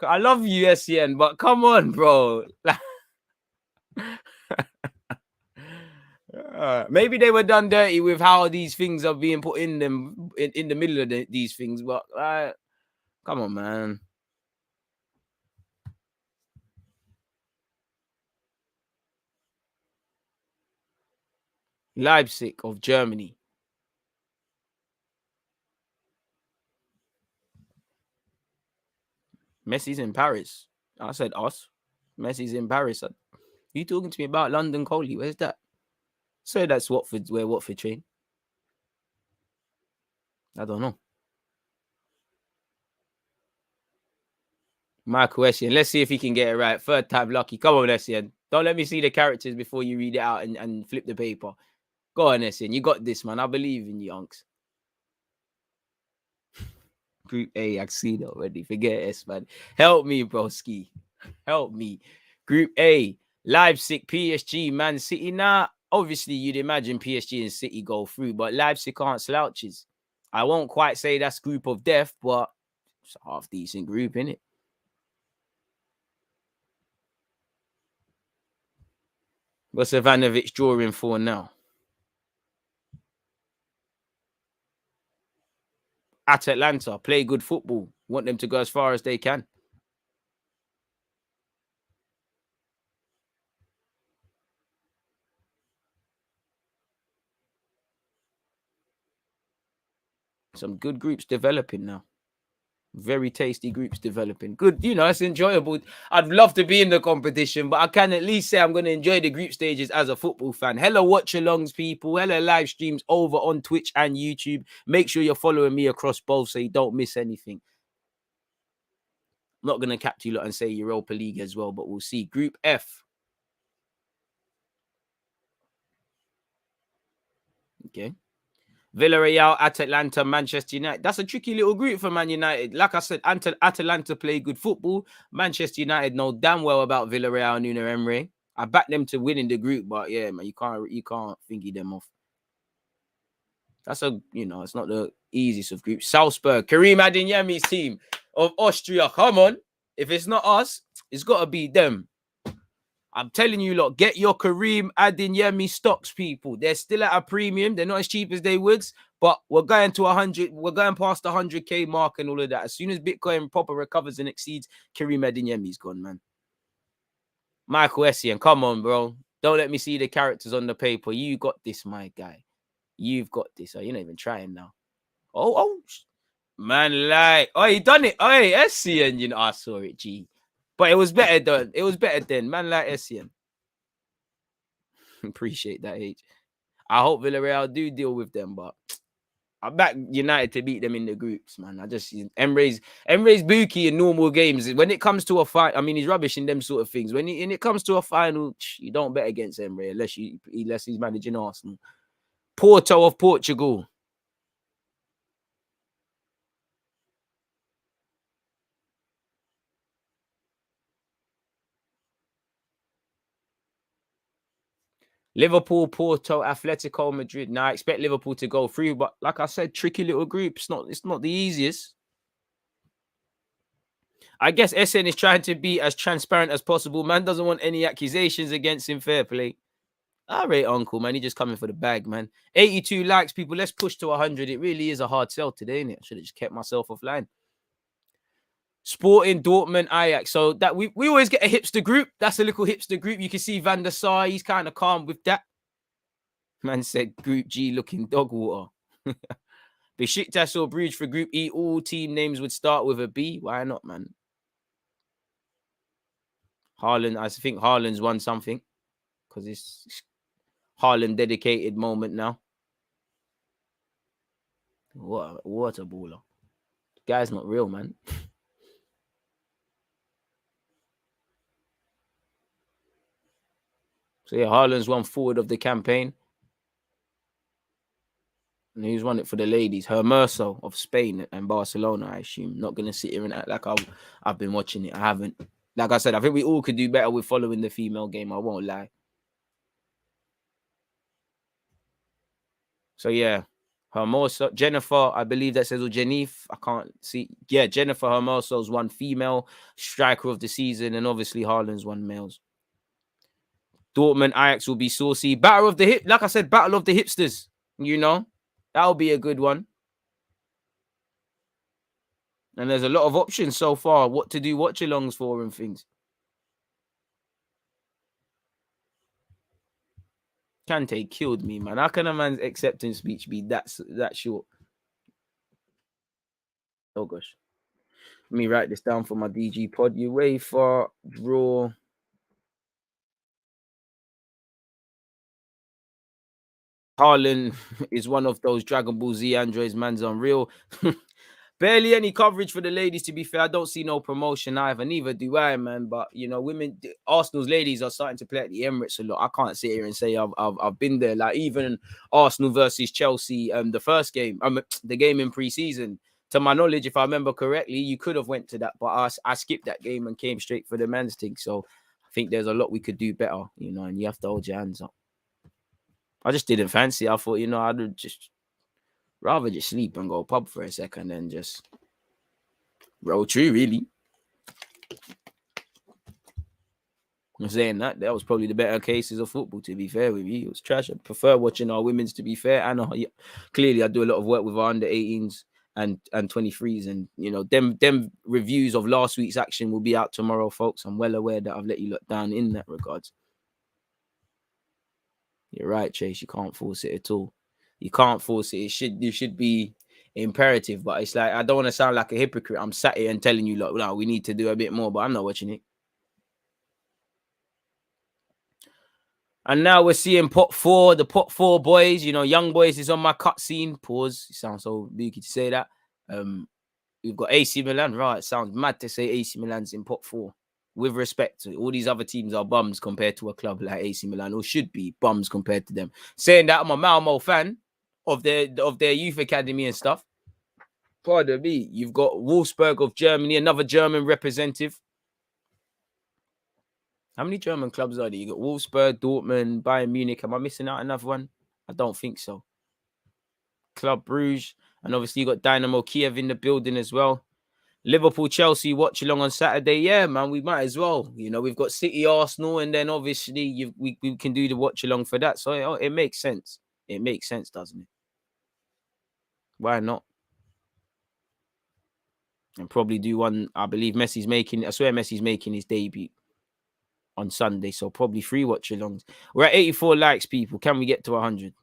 I love you, Essien, but come on, bro. Maybe they were done dirty with how these things are being put in them in the middle of these things, but come on, man. Leipzig of Germany. Messi's in Paris. I said us. Messi's in Paris. You talking to me about London Coley? Where's that? So that's Watford, where Watford train. I don't know. Michael Essien. Let's see if he can get it right. Third time lucky. Come on, Essien. Don't let me see the characters before you read it out and flip the paper. Go on, Essien. You got this, man. I believe in you, Unks. Group A, I've seen it already. Forget S, man. Help me, broski. Help me. Group A, Leipzig, PSG, Man City. Now, obviously, you'd imagine PSG and City go through, but Leipzig aren't slouches. I won't quite say that's group of death, but it's a half-decent group, innit? What's Ivanovic drawing for now? At Atlanta, play good football. Want them to go as far as they can. Some good groups developing now. Very tasty groups developing. Good, it's enjoyable. I'd love to be in the competition, but I can at least say I'm going to enjoy the group stages as a football fan. Hello, watch-alongs, people. Hello, live streams over on Twitch and YouTube. Make sure you're following me across both so you don't miss anything. I'm not going to cap you lot and say Europa League as well, but we'll see. Group F. Okay. Villarreal, Atalanta, Manchester United. That's a tricky little group for Man United. Like I said, Atalanta play good football. Manchester United know damn well about Villarreal and Nuno Emery. I back them to win in the group, but yeah, man, you can't thingy them off. That's it's not the easiest of groups. Salzburg, Karim Adeyemi's team of Austria. Come on. If it's not us, it's got to be them. I'm telling you, lot, get your Karim Adeyemi stocks, people. They're still at a premium. They're not as cheap as they would, but we're going to 100. We're going past the 100K mark and all of that. As soon as Bitcoin proper recovers and exceeds, Karim Adeyemi's gone, man. Michael Essien, come on, bro. Don't let me see the characters on the paper. You got this, my guy. You've got this. Oh, you're not even trying now. Oh, man, like, oh, he done it. Oh, Essien, I saw it, G. But it was better done. It was better then. Man like Essien. Appreciate that, H. I hope Villarreal do deal with them, but I back United to beat them in the groups, man. I just Emre's bookie in normal games. When it comes to a fight, I mean, he's rubbish in them sort of things. When it comes to a final, you don't bet against Emre unless he's managing Arsenal. Porto of Portugal. Liverpool, Porto, Atletico Madrid. Now I expect Liverpool to go through, but like I said, tricky little group. It's not the easiest. I guess SN is trying to be as transparent as possible. Man doesn't want any accusations against him. Fair play. All right, Uncle, man. He just coming for the bag, man. 82 likes, people. Let's push to 100. It really is a hard sell today, innit? I should have just kept myself offline. Sporting, Dortmund, Ajax. So that we always get a hipster group. That's a little hipster group. You can see Van der Sar. He's kind of calm with that. Man said Group G looking dog water. Besiktas or Bruges for Group E. All team names would start with a B. Why not, man? Haaland, I think Haaland's won something because it's Haaland dedicated moment now. What a baller. The guy's not real, man. So yeah, Haaland's won forward of the campaign. And he's won it for the ladies. Hermoso of Spain and Barcelona, I assume. Not going to sit here and act like I've been watching it. I haven't. Like I said, I think we all could do better with following the female game. I won't lie. So yeah, Hermoso, Jennifer, I believe that says, or Jennifer, I can't see. Yeah, Jennifer Hermoso's one female striker of the season, and obviously Haaland's one males. Dortmund, Ajax will be saucy. Battle of the hip, like I said, battle of the hipsters. That'll be a good one. And there's a lot of options so far. What to do watch-alongs for and things. Kante killed me, man. How can a man's acceptance speech be that short? Oh gosh. Let me write this down for my DG pod. UEFA draw. Haaland is one of those Dragon Ball Z androids. Man's unreal. Barely any coverage for the ladies, to be fair. I don't see no promotion either. Neither do I, man. But, you know, Arsenal's ladies are starting to play at the Emirates a lot. I can't sit here and say I've been there. Like, even Arsenal versus Chelsea, the first game, the game in pre-season, to my knowledge, if I remember correctly, you could have went to that. But I skipped that game and came straight for the men's thing. So I think there's a lot we could do better, you know, and you have to hold your hands up. I just didn't fancy it. I thought, you know, I'd just rather just sleep and go pub for a second and just roll through, really. I'm saying that was probably the better cases of football, to be fair with you. It was trash. I prefer watching our women's, to be fair. And clearly I do a lot of work with our under 18s and 23s. And, you know, them reviews of last week's action will be out tomorrow, folks. I'm well aware that I've let you lot down in that regards. You're right, Chase. You can't force it at all. You can't force it. You should be imperative, but it's like I don't want to sound like a hypocrite. I'm sat here and telling you, look, no, we need to do a bit more, but I'm not watching it. And now we're seeing pot four, the pot four boys. You know, young boys is on my cutscene. Pause. It sounds so booky to say that. We've got AC Milan. Right, it sounds mad to say AC Milan's in pot four. With respect to all these other teams are bums compared to a club like AC Milan, or should be bums compared to them. Saying that, I'm a Malmo fan of their youth academy and stuff. Pardon me. You've got Wolfsburg of Germany, another German representative. How many German clubs are there? You got Wolfsburg, Dortmund, Bayern Munich. Am I missing out another one? I don't think so. Club Bruges, and obviously you got Dynamo Kiev in the building as well. Liverpool, Chelsea, watch along on Saturday. Yeah, man, we might as well. You know, we've got City, Arsenal, and then obviously we can do the watch along for that. So it makes sense. It makes sense, doesn't it? Why not? And probably do one. I believe I swear Messi's making his debut on Sunday. So probably 3 watch alongs. We're at 84 likes, people. Can we get to 100?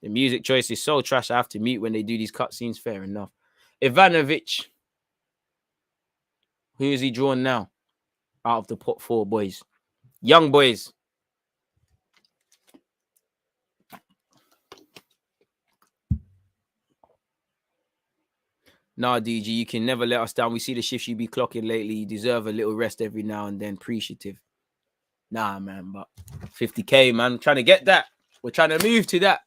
The music choice is so trash. I have to mute when they do these cutscenes. Fair enough. Ivanovic. Who is he drawn now? Out of the pot 4 boys. Young boys. Nah, DG, you can never let us down. We see the shifts you be clocking lately. You deserve a little rest every now and then. Appreciative. Nah, man, but 50K, man. I'm trying to get that. We're trying to move to that.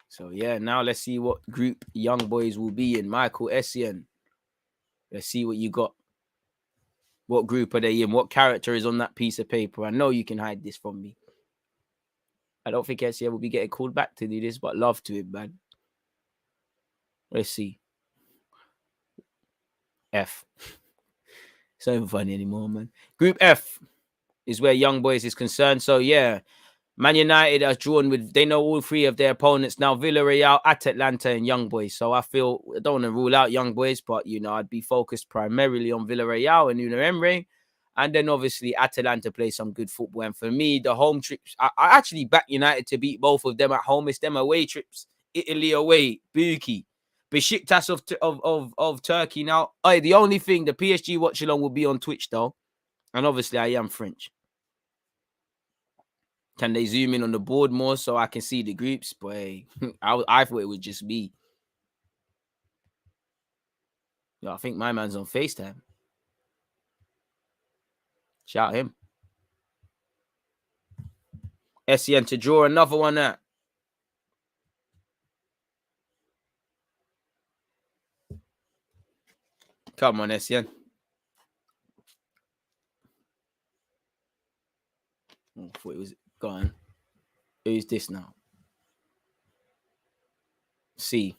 So, yeah, now let's see what group young boys will be in. Michael Essien. Let's see what you got. What group are they in? What character is on that piece of paper? I know you can hide this from me. I don't think Essien will be getting called back to do this, but love to him, man. Let's see. F. It's not even funny anymore, man. Group F is where young boys is concerned. So, yeah. Man United are drawn with, they know all 3 of their opponents now, Villarreal, Atalanta, and Young Boys. So I feel, I don't want to rule out Young Boys, but, you know, I'd be focused primarily on Villarreal and Unai Emery. And then obviously Atalanta play some good football. And for me, the home trips, I actually back United to beat both of them at home. It's them away trips. Italy away, Buki. Besiktas of Turkey now. The only thing, the PSG watch along will be on Twitch though. And obviously I am French. Can they zoom in on the board more so I can see the groups? Boy, I thought it would just be. Yo, I think my man's on FaceTime. Shout him. Essien to draw another one out. Come on, Essien. I thought it was gone. Who's this now? C.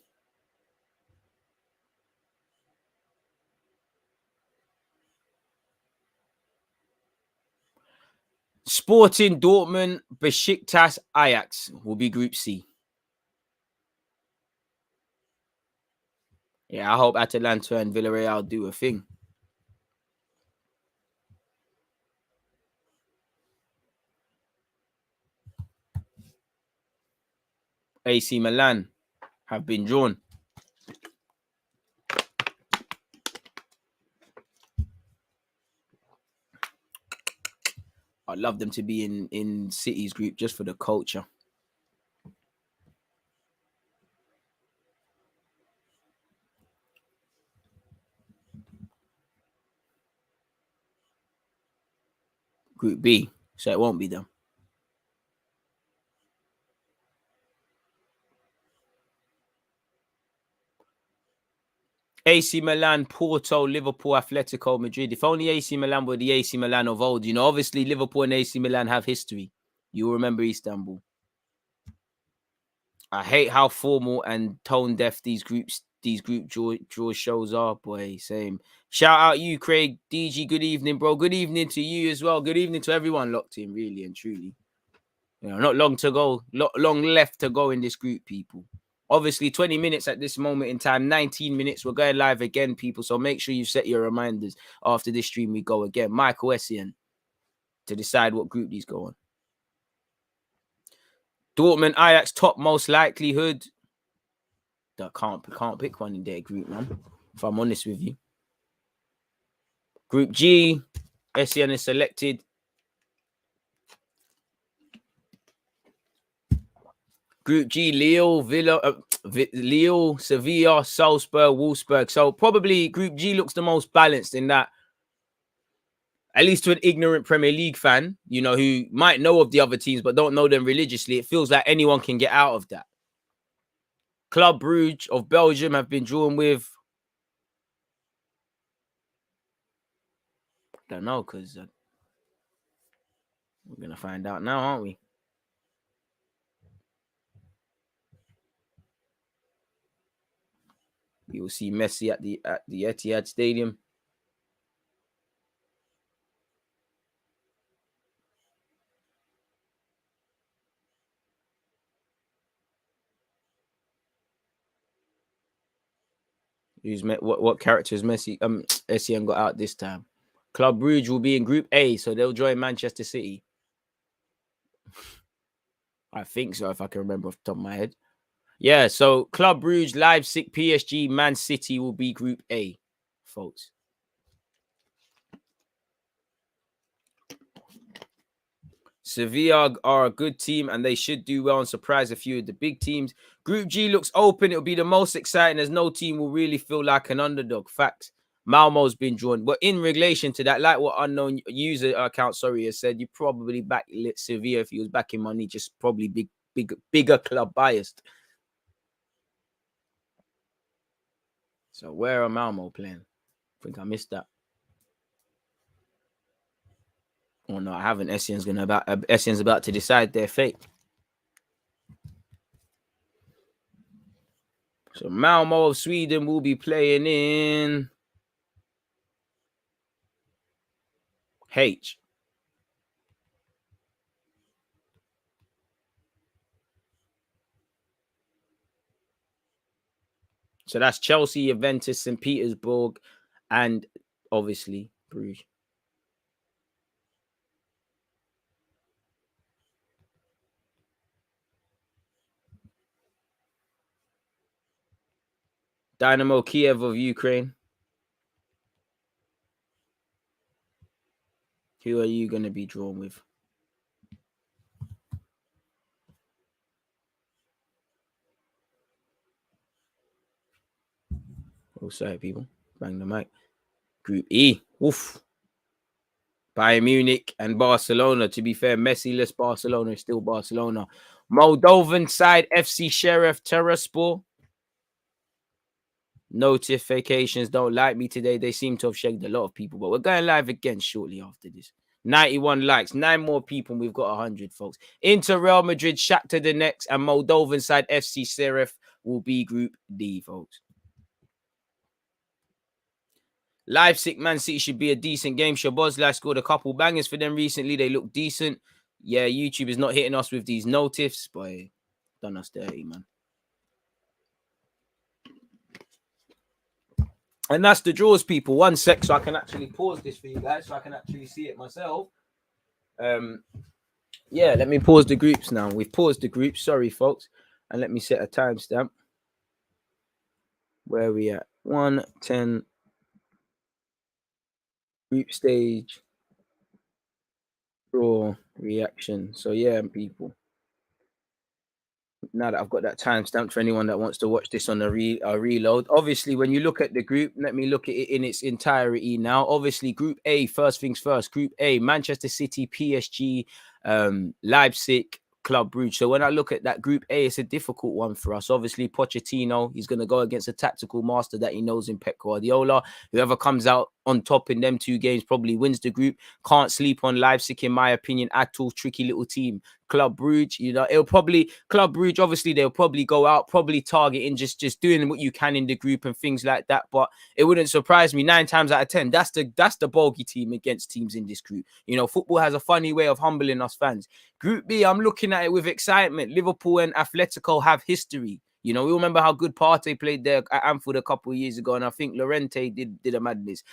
Sporting, Dortmund, Besiktas, Ajax will be Group C. Yeah, I hope Atalanta and Villarreal do a thing. AC Milan have been drawn. I'd love them to be in City's group just for the culture. Group B, so it won't be them. AC Milan, Porto, Liverpool, Atletico Madrid. If only AC Milan were the AC Milan of old. You know, obviously Liverpool and AC Milan have history. You'll remember Istanbul. I hate how formal and tone deaf these group draw shows are, boy. Same. Shout out you, Craig. DG, good evening, bro. Good evening to you as well. Good evening to everyone locked in, really and truly. You know, not long to go. Long left to go in this group, people. Obviously, 20 minutes at this moment in time, 19 minutes. We're going live again, people. So make sure you set your reminders. After this stream, we go again. Michael Essien to decide what group these go on. Dortmund, Ajax, top most likelihood. That can't pick one in their group, man. If I'm honest with you. Group G, Essien is selected. Group G, Lille, Lille, Sevilla, Salzburg, Wolfsburg. So probably Group G looks the most balanced in that, at least to an ignorant Premier League fan, you know, who might know of the other teams but don't know them religiously, it feels like anyone can get out of that. Club Brugge of Belgium have been drawn with, I don't know, because we're going to find out now, aren't we? You will see Messi at the Etihad Stadium. What character has Essien got out this time? Club Brugge will be in Group A, so they'll join Manchester City. I think so, if I can remember off the top of my head. Yeah, so Club Brugge, Leipzig, PSG, Man City will be Group A, folks. Sevilla are a good team and they should do well and surprise a few of the big teams. Group G looks open. It'll be the most exciting as no team will really feel like an underdog. Facts. Malmo's been drawn. But in relation to that, like what unknown user account, has said, you probably back Sevilla if he was backing money, just probably bigger club biased. So where are Malmo playing? I think I missed that. Oh no, I haven't. Essien's about to decide their fate. So Malmo of Sweden will be playing in H. So that's Chelsea, Juventus, St. Petersburg, and obviously Bruges. Dynamo Kiev of Ukraine. Who are you going to be drawn with? Oh, sorry, people. Bang the mic. Group E. Oof. Bayern Munich and Barcelona. To be fair, Messi-less Barcelona is still Barcelona. Moldovan side, FC Sheriff Tiraspol. Notifications don't like me today. They seem to have shagged a lot of people, but we're going live again shortly after this. 91 likes, 9 more people, and we've got 100, folks. Inter, Real Madrid, Shakhtar Donetsk, and Moldovan side FC Sheriff will be Group D, folks. Leipzig, Man City should be a decent game. Shabozlai scored a couple bangers for them recently. They look decent. Yeah, YouTube is not hitting us with these notifs, but done us dirty, man. And that's the draws, people. 1 sec, so I can actually pause this for you guys, so I can actually see it myself. Yeah, let me pause the groups now. We've paused the groups. Sorry, folks. And let me set a timestamp. Where are we at? 1:10. Group stage. Draw reaction. So yeah, people. Now that I've got that timestamp for anyone that wants to watch this on a reload. Obviously, when you look at the group, let me look at it in its entirety now. Obviously, Group A, first things first. Group A, Manchester City, PSG, Leipzig, Club Brugge. So when I look at that Group A, it's a difficult one for us. Obviously, Pochettino, he's going to go against a tactical master that he knows in Pep Guardiola. Whoever comes out on top in them 2 games probably wins the group. Can't sleep on Leipzig, in my opinion, at all. Tricky little team. Club Brugge, it'll probably Club Brugge. Obviously, they'll probably go out, probably targeting just doing what you can in the group and things like that. But it wouldn't surprise me 9 times out of 10. That's the bogey team against teams in this group. Football has a funny way of humbling us fans. Group B, I'm looking at it with excitement. Liverpool and Atletico have history. We remember how good Partey played there at Anfield a couple of years ago, and I think Llorente did a madness.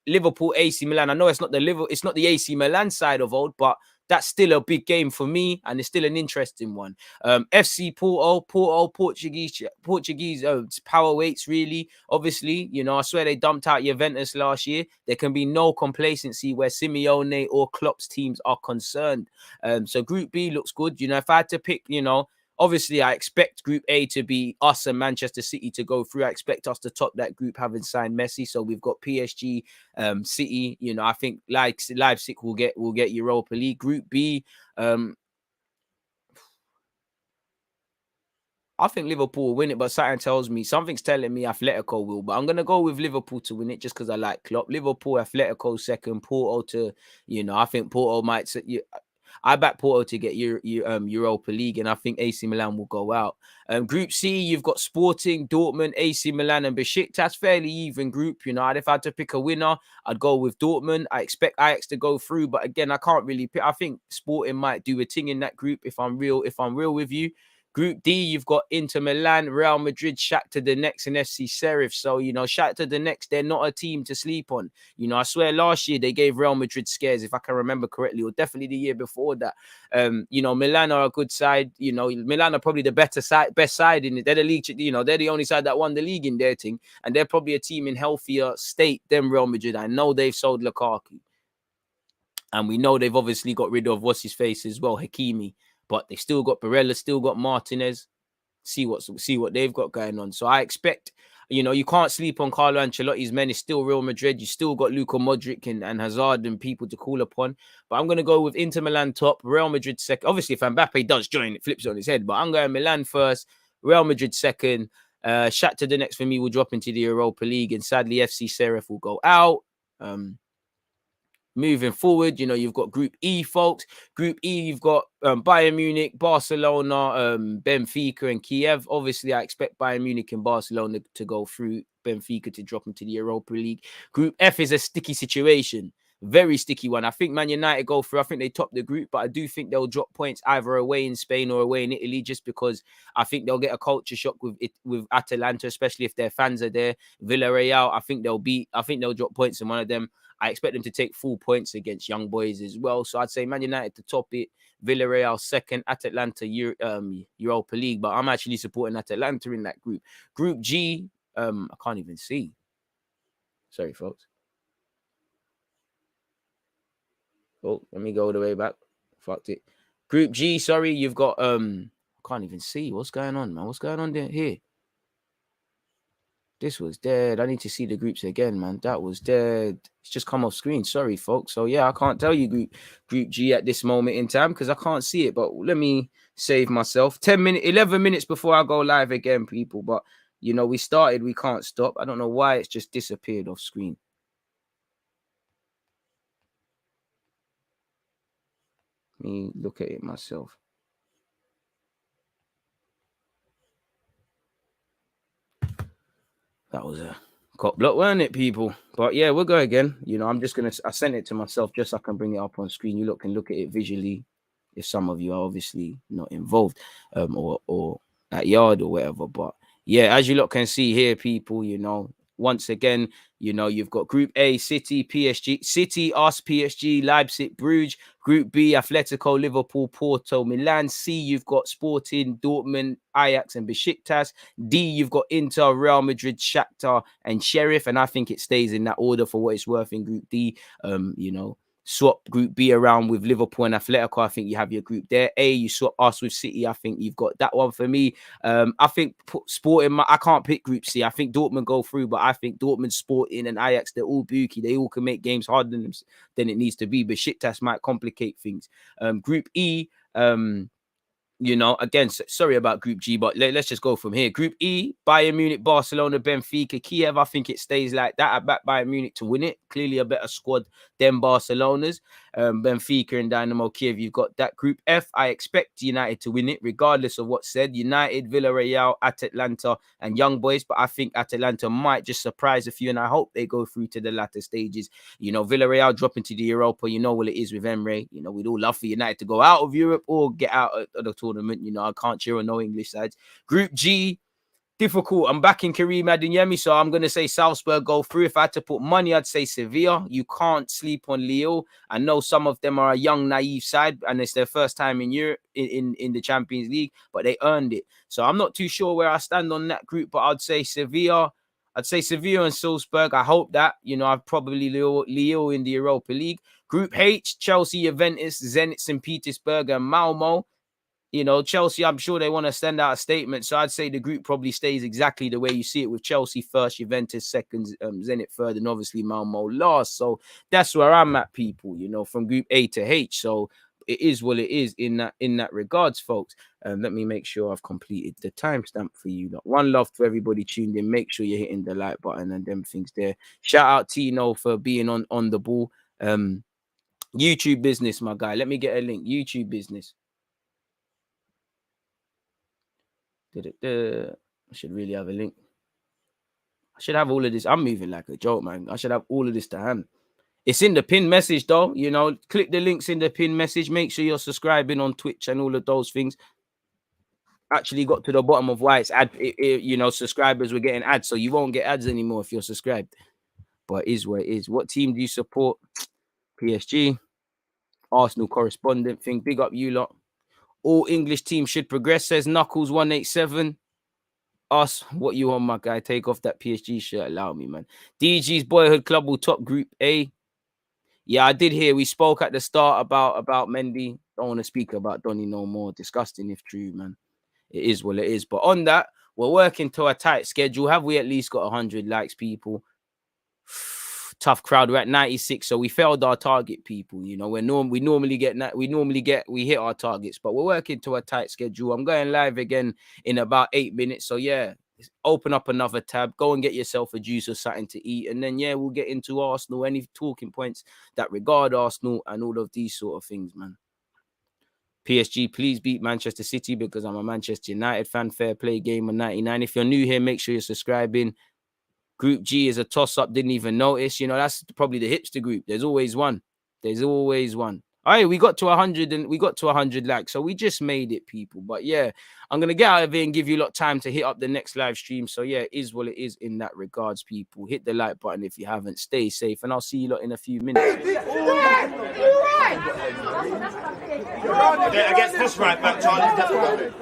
Liverpool, AC Milan. I know it's not the AC Milan side of old, but that's still a big game for me, and it's still an interesting one. FC Porto, Portuguese power weights, really. Obviously, I swear they dumped out Juventus last year. There can be no complacency where Simeone or Klopp's teams are concerned. So Group B looks good. If I had to pick, obviously, I expect Group A to be us and Manchester City to go through. I expect us to top that group, having signed Messi. So we've got PSG, City. I think Leipzig will get Europa League. Group B, I think Liverpool will win it, but something's telling me Atletico will. But I'm gonna go with Liverpool to win it just because I like Klopp. Liverpool, Atletico second, Porto to, I think Porto might. I back Porto to get Europa League, and I think AC Milan will go out. Group C, you've got Sporting, Dortmund, AC Milan, and Besiktas. Fairly even group. If I had to pick a winner, I'd go with Dortmund. I expect Ajax to go through, but again, I can't really pick. I think Sporting might do a thing in that group. If I'm real with you. Group D, you've got Inter Milan, Real Madrid, Shakhtar Donetsk, and FC Sheriff. So, Shakhtar Donetsk, they're not a team to sleep on. I swear last year they gave Real Madrid scares, if I can remember correctly, or definitely the year before that. Milan are a good side. Milan are probably the best side in it. They're the league, they're the only side that won the league in their thing. And they're probably a team in healthier state than Real Madrid. I know they've sold Lukaku. And we know they've obviously got rid of what's his face as well, Hakimi. But they still got Barella, still got Martinez. See what they've got going on. So I expect, you can't sleep on Carlo Ancelotti's men. It's still Real Madrid. You still got Luka Modric and Hazard and people to call upon. But I'm going to go with Inter Milan top, Real Madrid second. Obviously, if Mbappe does join, it flips on his head. But I'm going Milan first, Real Madrid second. Shakhtar Donetsk for me will drop into the Europa League. And sadly, FC Sheriff will go out. Moving forward, you've got Group E, folks. Group E, you've got Bayern Munich, Barcelona, Benfica, and Kiev. Obviously, I expect Bayern Munich and Barcelona to go through, Benfica to drop into the Europa League. Group F is a sticky situation. Very sticky one. I think Man United go through. I think they top the group, but I do think they'll drop points either away in Spain or away in Italy, just because I think they'll get a culture shock with Atalanta, especially if their fans are there. Villarreal, I think they'll drop points in one of them. I expect them to take full points against young boys as well. So I'd say Man United to top it, Villarreal second, Atalanta Europa League. But I'm actually supporting Atalanta in that group. Group G, I can't even see. Sorry, folks. Oh, let me go all the way back. Fucked it. Group G, sorry, you've got I can't even see. What's going on, man? What's going on there here? This was dead. I need to see the groups again, man. That was dead. It's just come off screen. Sorry, folks. So yeah, I can't tell you group G at this moment in time because I can't see it. But let me save myself. 11 minutes before I go live again, people. But we started, we can't stop. I don't know why it's just disappeared off screen. Let me look at it myself. That was a cop block, weren't it, people? But yeah, we'll go again. I sent it to myself just so I can bring it up on screen. You can look at it visually if some of you are obviously not involved or at yard or whatever. But yeah, as you lot can see here, people, once again, you know, you've got Group A, City, PSG, City, us, PSG, Leipzig, Bruges. Group B, Atletico, Liverpool, Porto, Milan. C, you've got Sporting, Dortmund, Ajax, and Besiktas. D, you've got Inter, Real Madrid, Shakhtar, and Sheriff. And I think it stays in that order for what it's worth in Group D. You know, swap Group B around with Liverpool and Atletico. I think you have your group there. A, you swap us with City. I think you've got that one for me. I think Sporting, I can't pick Group C. I think Dortmund go through, but I think Dortmund, Sporting, and Ajax, they're all booky. They all can make games harder than it needs to be. But Besiktas might complicate things. Group E, you know, again, sorry about Group G, but let's just go from here. Group E, Bayern Munich, Barcelona, Benfica, Kiev. I think it stays like that. I back Bayern Munich to win it. Clearly a better squad than Barcelona's. Benfica and Dynamo Kiev, you've got that. Group F, I expect United to win it, regardless of what's said. United, Villarreal, Atalanta, and Young Boys. But I think Atalanta might just surprise a few, and I hope they go through to the latter stages. You know, Villarreal dropping to the Europa, you know what it is with Emre. You know, we'd all love for United to go out of Europe or get out of the tournament. You know, I can't cheer on no English sides. Group G, difficult. I'm backing Karim Adeyemi, so I'm going to say Salzburg go through. If I had to put money, I'd say Sevilla. You can't sleep on Lille. I know some of them are a young, naive side, and it's their first time in Europe, in the Champions League, but they earned it. So I'm not too sure where I stand on that group, but I'd say Sevilla. I'd say Sevilla and Salzburg. I hope that. You know, I've probably Lille in the Europa League. Group H, Chelsea, Juventus, Zenit, St. Petersburg, and Malmo. You know, Chelsea, I'm sure they want to send out a statement. So I'd say the group probably stays exactly the way you see it, with Chelsea first, Juventus second, Zenit third, and obviously Malmo last. So that's where I'm at, people, you know, from Group A to H. So it is what it is in that regards, folks. Let me make sure I've completed the timestamp for you. One love to everybody tuned in. Make sure you're hitting the like button and them things there. Shout out Tino for being on the ball. YouTube business, my guy. Let me get a link. YouTube business. I should really have a link. I should have all of this. I'm moving like a joke, man. I should have all of this to hand. It's in the pin message, though. You know, click the links in the pin message. Make sure you're subscribing on Twitch and all of those things. Actually got to the bottom of why it's you know, subscribers were getting ads, so you won't get ads anymore if you're subscribed. But it is what it is. What team do you support? PSG. Arsenal correspondent thing. Big up you lot. All English teams should progress, says Knuckles 187. Us, what you on, my guy? Take off that PSG shirt. Allow me, man. DG's Boyhood Club will top Group A. Yeah, I did hear. We spoke at the start about Mendy. Don't want to speak about Donny no more. Disgusting if true, man. It is what it is. But on that, we're working to a tight schedule. Have we at least got 100 likes, people? Tough crowd. We're at 96, so we failed our target, people. You know, we normally hit our targets, but we're working to a tight schedule. I'm going live again in about 8 minutes, so yeah, open up another tab, go and get yourself a juice or something to eat, and then yeah, we'll get into Arsenal, any talking points that regard Arsenal and all of these sort of things, man. PSG, please beat Manchester City, because I'm a Manchester United fan. Fair play, game on 99. If you're new here, make sure you're subscribing. Group G is a toss-up. Didn't even notice. You know, that's probably the hipster group. There's always one. There's always one. All right, we got to 100 and we got to 100 likes. So we just made it, people. But yeah, I'm going to get out of here and give you a lot of time to hit up the next live stream. So yeah, it is what it is in that regards, people. Hit the like button if you haven't. Stay safe. And I'll see you lot in a few minutes. Against this right back, Charlie.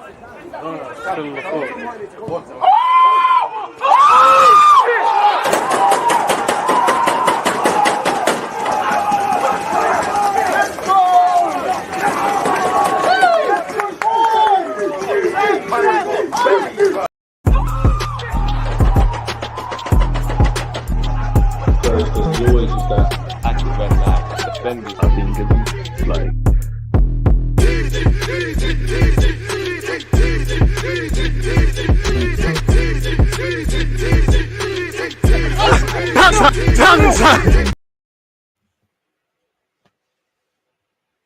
I've been given like